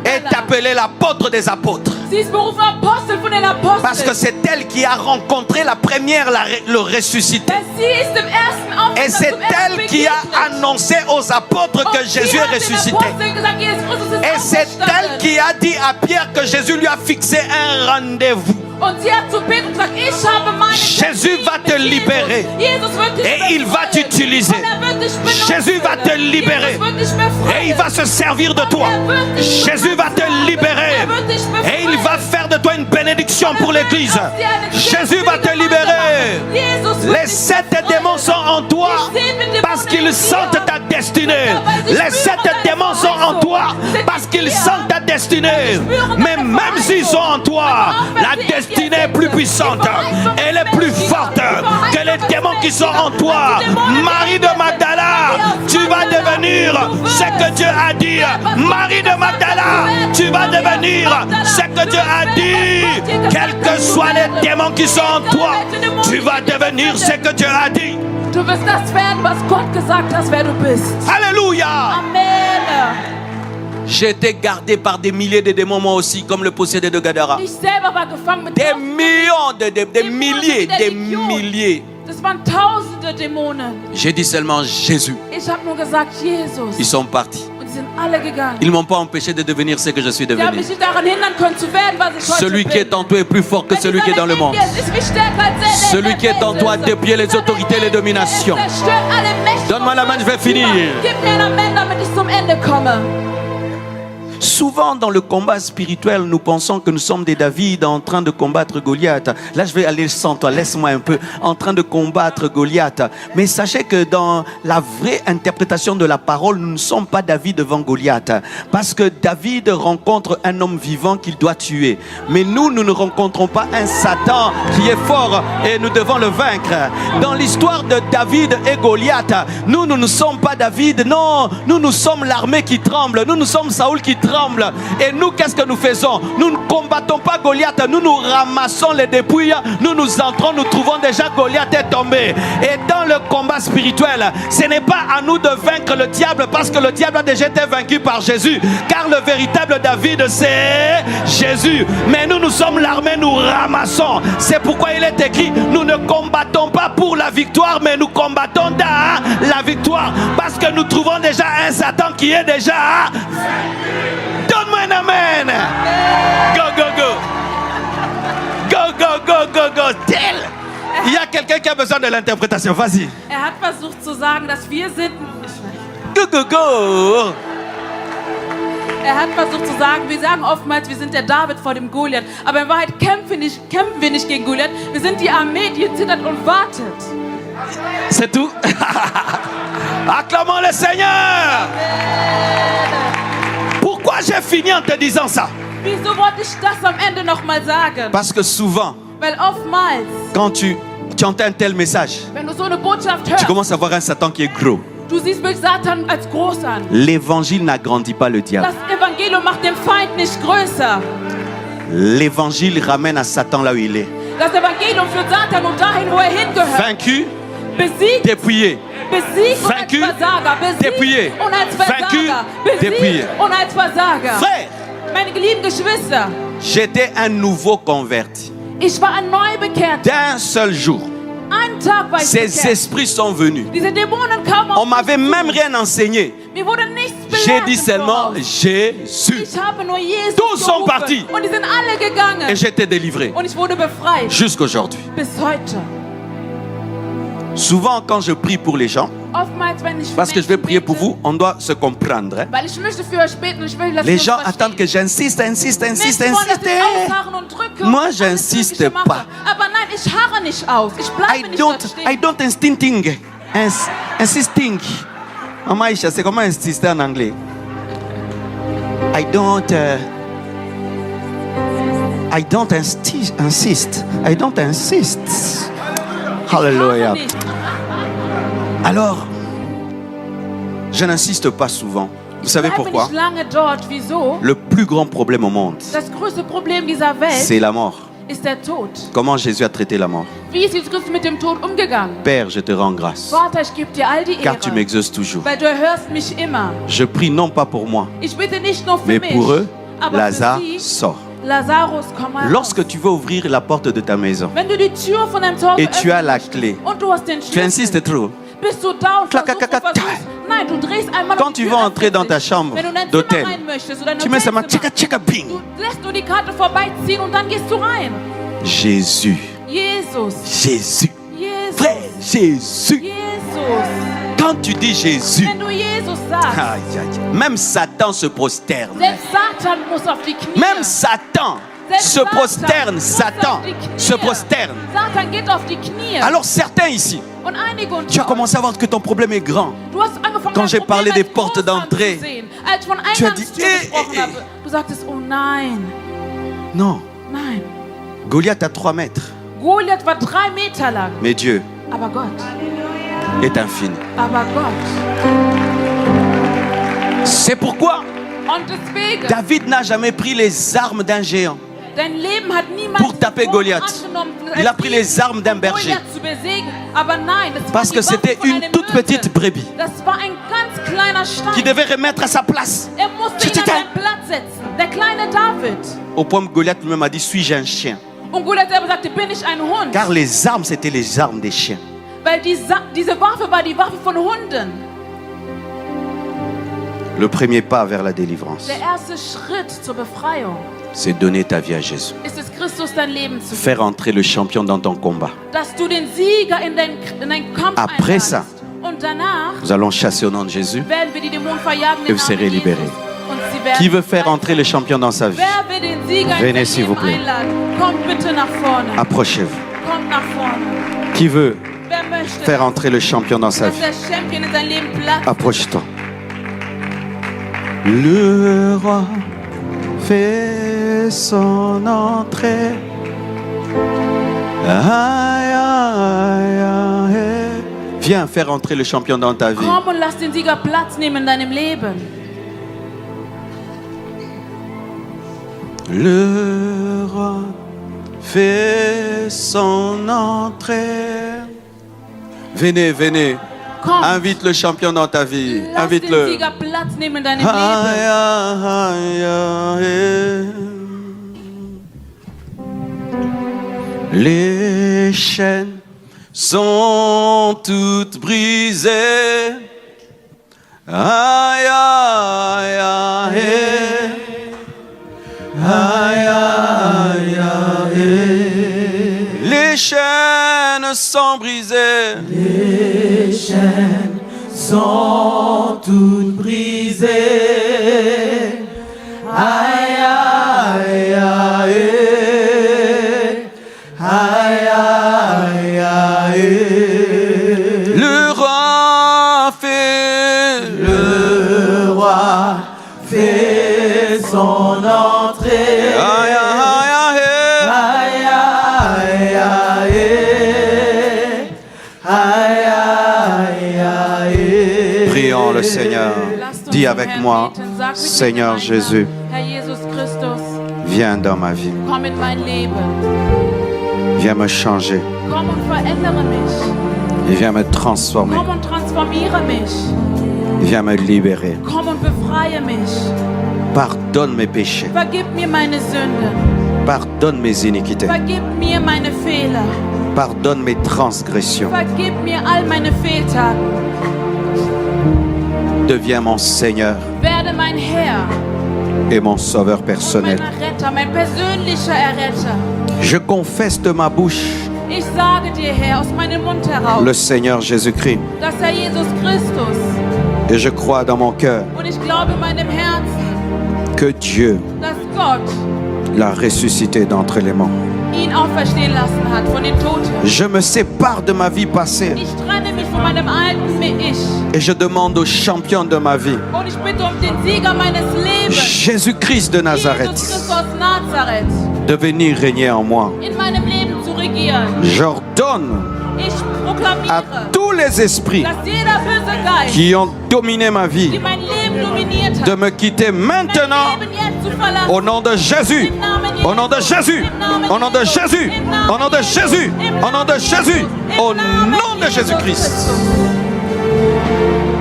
est appelée l'apôtre des apôtres. Sie ist berufen Apostel von den Aposteln. Parce que c'est elle qui a rencontré la première, le ressuscité. Denn sie ist im ersten Auftritt Et c'est zum ersten elle qui a begegnet. annoncé aux apôtres que Und sie Jésus hat est den ressuscité. Aposteln gesagt, Jesus Christus ist Et c'est elle auferstanden. qui a dit à Pierre que Jésus lui a fixé un rendez-vous. Und sie hat zu Petrus gesagt, ich habe meinen Jésus va te Termin mit libérer. Jesus wird dich Et il va befreien. t'utiliser. Und er wird dich benutzen. Jésus va te libérer. Jesus wird dich befreien. Et il va se servir de toi. Er wird dich Jésus va te benutzen. libérer. Er wird dich befreien. Et il va faire de toi une bénédiction pour l'Église. Jésus va te libérer. Les 7 démons sont en toi parce qu'ils sentent ta destinée. Les 7 démons sont en toi parce qu'ils sentent ta destinée. Mais même s'ils sont en toi, la destinée est plus puissante. Elle est plus forte que les démons qui sont en toi. Marie de Magdala, tu vas devenir ce que Dieu a dit. Marie de Magdala, tu vas devenir ce que Dieu a dit. Quels que soient les démons qui sont en toi, tu vas devenir ce que Dieu a dit. Du wirst das werden, was Gott gesagt hat, wer du bist. Alléluia. Amen. J'ai été gardé par des milliers de démons moi aussi, comme le possédé de Gadara. Ich selber war gefangen mit Des tausenden millions, des Dämonen milliers, der des Legion. milliers. Das waren tausende Dämonen. J'ai dit seulement Jésus. Ich habe nur gesagt, Jesus. Ils sont partis. Und sie sind alle gegangen. Ils ne m'ont pas empêché de devenir ce que je suis Sie haben devenu. mich nicht daran hindern können zu werden, was ich heute Celui bin. qui est en toi est plus fort que Wenn celui qui est dieser dans le in monde. dir ist, ist viel stärker als der, der Celui in qui est en der toi Welt ist. déplier les autorités et les dominations. Er zerstört alle Mächte. Donne-moi la main, je vais finir. Gib mir einen Moment, damit ich zum Ende komme. Souvent dans le combat spirituel, nous pensons que nous sommes des David en train de combattre Goliath. Là, je vais aller sans toi, laisse-moi un peu, en train de combattre Goliath. Mais sachez que dans la vraie interprétation de la parole, nous ne sommes pas David devant Goliath. Parce que David rencontre un homme vivant qu'il doit tuer. Mais nous ne rencontrons pas un Satan qui est fort et nous devons le vaincre. Dans l'histoire de David et Goliath, nous ne sommes pas David, non, nous sommes l'armée qui tremble, nous sommes Saoul qui tremble. Et nous, qu'est-ce que nous faisons? Nous ne combattons pas Goliath, nous ramassons les dépouilles, nous entrons, nous trouvons déjà Goliath est tombé. Et dans le combat spirituel, ce n'est pas à nous de vaincre le diable parce que le diable a déjà été vaincu par Jésus. Car le véritable David, c'est Jésus. Mais nous sommes l'armée, nous ramassons. C'est pourquoi il est écrit, nous ne combattons pas pour la victoire, mais nous combattons dans la victoire. Parce que que nous trouvons déjà un Satan qui est déjà... Donne-moi un amen. Go, go, go. Go, go, go, go, go. Tell. Il y a quelqu'un qui a besoin de l'interprétation. Vas-y. Er hat versucht zu sagen, dass wir sind. Go, go, go. Er hat versucht zu sagen, wir sagen oftmals, wir sind der David vor dem Goliath. Aber in Wahrheit kämpfen wir nicht gegen Goliath. Wir sind die Armee, die zittert und wartet. C'est tout. Acclamons le Seigneur. Pourquoi j'ai fini en te disant ça? Wieso wollte ich das am Ende nochmal sagen? Parce que souvent, Weil oftmals, quand tu entends un tel message, wenn du so eine Botschaft tu hörst, commences à voir un Satan qui est gros. du siehst wirklich Satan als groß an. L'évangile n'agrandit pas le diable. Das Evangelium macht den Feind nicht größer. L'évangile ramène à Satan là où il est. Das Evangelium führt Satan und dahin, wo er hingehört. Vaincu, Besiegt, dépouillé. besiegt und als Vaincu, Versager. dépouillé. Besiegt und als Vaincu, Versager. dépouillé. Besiegt und als Versager. Frère, Meine geliebten Geschwister, j'étais un nouveau converti. ich war ein Neubekehrter. D'un seul jour, Einen Tag war ich ces bekehrt. esprits sont venus. Diese Dämonen kamen On auf m'avait mich zu. même rien enseigné. Mir wurde nichts J'ai belehrt dit im seulement Voraus. Jésus. Ich habe nur Jesus Tous sont gerufen. partis. Und die sind alle gegangen. Et j'étais délivré. Und ich wurde befreit. Jusqu'aujourd'hui. Bis heute. Souvent, quand je prie pour les gens, Oftmals, wenn ich für parce que je vais Menschen prier pour bete, vous, on doit se comprendre. Hein. weil ich möchte für euch beten und ich will, dass Les ihr uns gens versteht. attendent que j'insiste, insiste, insiste, Menschen wollen, dass insiste. ich ausharren und drücke Moi, und alles j'insiste Mögliche mache. pas. Aber nein, ich harre nicht aus. Ich bleibe nicht dort stehen. I don't insisting. Insisting. En Maïcha, c'est comment insister en anglais? I don't insist. I don't insist. Hallelujah. Ich harre nicht. Alors, je n'insiste pas souvent. Vous savez Bleibe pourquoi? nicht lange dort. Wieso? Le plus grand problème au monde, Das größte Problem dieser Welt c'est la mort. ist der Tod. Comment Jésus a traité la mort? Wie ist Jesus Christus mit dem Tod umgegangen? Père, je te rends grâce, Vater, ich gebe dir all die car tu Ehre, m'exauces toujours. weil du erhörst mich immer. Je prie non pas pour moi, Ich bitte nicht nur für mais mich, pour eux, aber Lazare für sie, sort. Lazarus, komm mal Lorsque raus. tu veux ouvrir la porte de ta maison Wenn du die Tür von deinem Tor et tu as geöffnet la hast clé, und du hast den tu Schlüssel, insistes trop. bist du da und Clac, versuchst, clac, clac, versuchst. Nein, du drehst einmal Quand auf die tu Tür, vas entrer öffnet dans sich. ta chambre Wenn du in dein d'hôtel, Zimmer rein möchtest oder in tu dein mets seulement Hotelzimmer, tchika tchika bing. du lässt nur die Karte vorbeiziehen und dann gehst du rein. Jésus, Jesus, Jésus, Jesus, frère Jésus. Jesus. Quand tu dis Jésus, Wenn du Jesus sagst, aïe, aïe, aïe, même Satan se prosterne. selbst Satan muss auf die Knie. Même Satan Selbst se prosterne. muss Satan auf die Knie. se prosterne. Satan geht auf die Knie. Alors certains ici, Und einige unter tu as uns, commencé à voir que ton problème est grand. du hast angefangen, Quand dein j'ai Problem parlé als des portes groß d'entrée, anzusehen. Als ich von tu as dit, Eingangstür gesprochen habe, du sagtest, oh nein, Non, nein. Goliath a 3 mètres, Goliath war 3 Meter lang. mais Dieu Aber Gott, est infini. aber Gott. C'est pourquoi Und deswegen, David n'a jamais pris les armes d'un géant. dein Leben hat niemand Pour taper Goliath. Il a pris les armes d'un berger. Goliath zu besiegen. Aber nein, das Parce war que die Waffe c'était von une einem toute Hirten. petite brebis Das war ein ganz kleiner Stein. qui devait remettre à sa place. Er musste ihn an seinen Platz setzen. Der kleine David. Au point que Goliath lui-même a dit, suis-je un chien? Und Goliath selber sagte, bin ich ein Hund? Car les armes, c'était les armes des chiens. Weil diese Waffe war die Waffe von Hunden. Le premier pas vers la délivrance, Der erste Schritt zur Befreiung c'est donner ta vie à Jésus. ist es, Christus dein Leben zu geben. Faire entrer le champion dans ton combat. Dass du den Sieger in deinen Kampf Après einladest. ça, Und danach nous allons chasser au nom de Jésus. werden wir die Dämonen verjagen Et im vous serez Namen Jesus. libérés. Und sie werden Qui veut faire frei entrer le champion dans sa vie? Wer will den Sieger in Venez, sein s'il vous Leben plaît. einladen? Kommt bitte nach vorne. Approchez-vous. Kommt nach vorne. Qui veut Wer möchte, faire entrer le champion dans sa dass vie? der Champion in sein Leben platzt? Approche-toi. Le roi fait son entrée. Aïe, aïe, aïe. Viens faire entrer le champion dans ta vie. Komm und lass den Sieger Platz nehmen in deinem Leben. Le roi fait son entrée. Venez, venez. Komm, Invite le champion dans ta vie. lass den Invite-le. Sieger Platz nehmen in deinem Aïe, Leben. aïe, aïe. Les chaînes sont toutes brisées. Aïe, aïe, aïe. Aïe, aïe, aïe. Les chaînes sont brisées. Les chaînes sont toutes brisées. Aïe, aïe, aïe. Aïe, aïe, aïe. Le roi fait son entrée. Aïe, aïe, aïe. Aïe, aïe, aïe. Aïe, aïe, aïe. Prions le Seigneur. Lasst uns Dis zum avec Herrn moi, beten. Sag mit mir Seigneur gemeinsam, Jésus, Herr Jesus Christus, viens dans ma vie. komm in mein Leben. Viens me changer. Komm und verändere mich. Et viens me transformer. Komm und transformiere mich. Viens me libérer. Komm und befreie mich. Pardonne mes péchés. Vergib mir meine Sünden. Pardonne mes iniquités. Vergib mir meine Fehler. Pardonne mes transgressions. Vergib mir all meine Fehltaten. Deviens mon Seigneur Werde mein Herr et mon Sauveur und personnel. mein Retter, mein persönlicher Erretter. Je confesse de ma bouche Ich sage dir, Herr, aus meinem Mund heraus, le Seigneur Jésus-Christ dass Herr Jesus Christus, et je crois dans mon cœur und ich glaube in meinem Herzen, que Dieu dass Gott l'a ressuscité d'entre les morts. ihn auferstehen lassen hat von den Toten. Je me sépare de ma vie passée Ich trenne mich von meinem alten Ich et je demande au champion de ma vie, und ich bitte den Sieger meines Lebens, Jésus-Christ de Jesus Nazareth, Christus aus Nazareth, de venir régner en moi. in meinem Leben zu regieren. J'ordonne Ich à proklamiere, tous les esprits dass jeder böse Geist, qui ont dominé ma die vie mein Leben dominiert de hat, me quitter mein maintenant Leben jetzt zu verlassen. au nom de Jésus. Au nom de Jésus, au nom de Jésus, au nom de Jésus, au nom de Jésus, au nom de Jésus-Christ.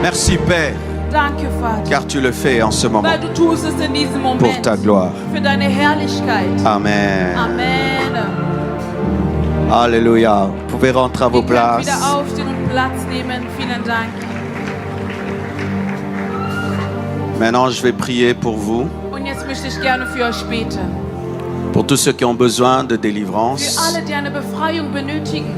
Merci Père, Danke, Vater, car tu le fais en ce moment weil du tust es in diesem pour Moment ta gloire. für deine Herrlichkeit. Amen. Amen. Alléluia. Vous pouvez rentrer à vos Ihr könnt places. wieder aufstehen und Platz nehmen. Vielen Dank. Maintenant, je vais prier pour vous, Und jetzt möchte ich gerne für euch beten. pour tous ceux qui ont besoin de Für délivrance. alle, die eine Befreiung benötigen.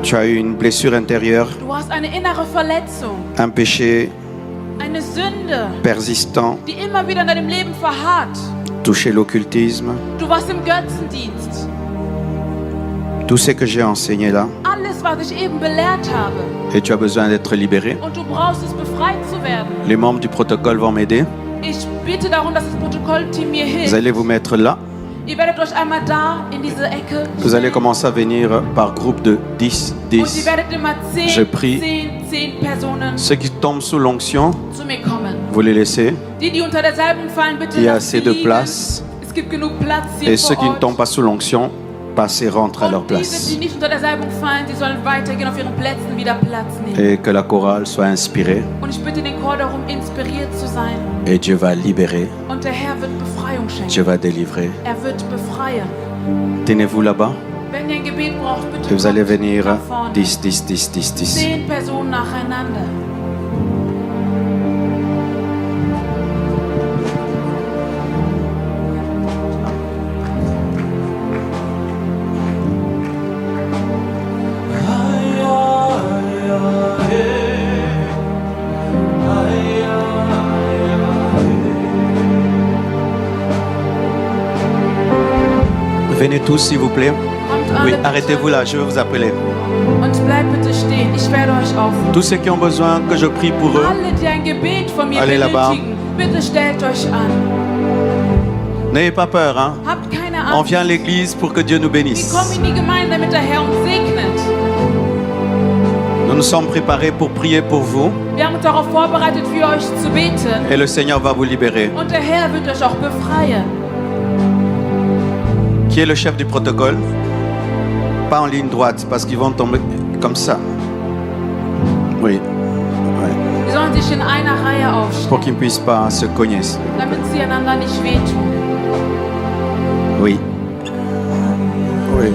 Tu as eu une blessure intérieure, Du hast eine innere Verletzung, un péché eine Sünde, persistant, die immer wieder in deinem Leben verharrt. touché l'occultisme. Du warst im Götzendienst. Tout ce que j'ai enseigné là, Alles, was ich eben belehrt habe. et tu as besoin d'être libéré. Und du brauchst es, befreit zu werden. Les membres du protocole vont m'aider. Ich bitte darum, dass das Protokollteam mir Vous hilft. allez vous mettre là. Ihr werdet euch einmal da in diese Ecke Vous allez stellen. commencer à venir par groupe de 10, Und ihr 10. werdet immer Je 10 prie. 10 Personen Ceux qui tombent sous l'onction, zu mir kommen. vous les laissez. Die unter der Salbung fallen, bitte Il y a lasst sie assez de liegen. place. Es gibt genug Platz hier Et ceux vor qui ne Ort. tombent pas sous l'onction, passez, rentrent à leur Und diese, place. die nicht unter der Salbung fallen, die sollen weitergehen auf ihren Plätzen, wieder Platz nehmen. Et que la chorale soit inspirée. Und ich bitte den Chor darum, inspiriert zu sein. Et Dieu va libérer. Und der Herr wird Befreiung Dieu schenken. va délivrer. Er wird befreien. Tenez-vous là-bas. Wenn ihr ein Gebet braucht, bitte Et vous allez kommt venir nach vorne. 10, 10, 10, 10, 10. 10 Personen nacheinander. Venez tous, s'il vous plaît. Kommt Oui, alle bitte. arrêtez-vous là, je vais vous appeler. Und bleibt bitte stehen. Ich werde euch aufrufen. Tous ceux qui ont besoin que je prie pour eux, Alle, die ein Gebet von mir Allez là-bas. benötigen, bitte stellt euch an. n'ayez pas peur. Hein? Habt keine On Angst. vient à l'église pour que Dieu nous Wir bénisse. kommen in die Gemeinde, damit der Herr uns segnet. Nous nous sommes préparés pour prier pour vous Wir haben uns darauf vorbereitet, für euch zu beten. et le Seigneur va vous libérer. Und der Herr wird euch auch befreien. Qui est le chef du protocole? Pas en ligne droite parce qu'ils vont tomber comme ça. Oui. Ouais. Sie sollen sich in einer Reihe Pour aufstellen, qu'ils ne puissent pas se cogner. damit sie einander nicht wehtun. Oui. Oui.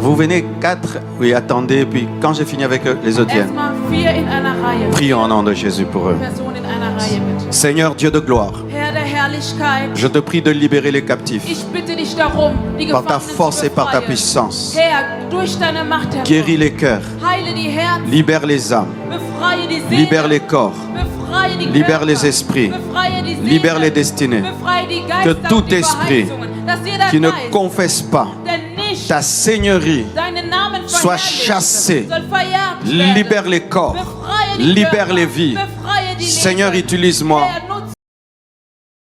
Vous venez 4. Oui, attendez. Puis quand j'ai fini avec eux, les autres viennent. Erstmal 4 in einer Reihe. Prions au nom de Jésus pour eux. Personen in einer Reihe, bitte. Seigneur Dieu de gloire, Herr der Herrlichkeit, je te prie de libérer les captifs ich bitte dich darum, die par ta Gefangenen force zu et par ta befreien. puissance. Herr, durch deine Macht, Herr, Guéris les cœurs, heile die Herzen, libère les âmes, befreie die Seelen, libère les corps, befreie die libère Körper, les esprits, befreie die Seelen, libère les destinées. befreie die Que Geister tout und die esprit Verheißungen, dass jeder qui ne Geist, confesse pas der nicht ta seigneurie deinen Namen soit verherrlicht, chassé. soll verjagt werden. Libère les corps, Befreie die libère Körper, les vies. befreie die Seigneur, Leben. utilise-moi Herr,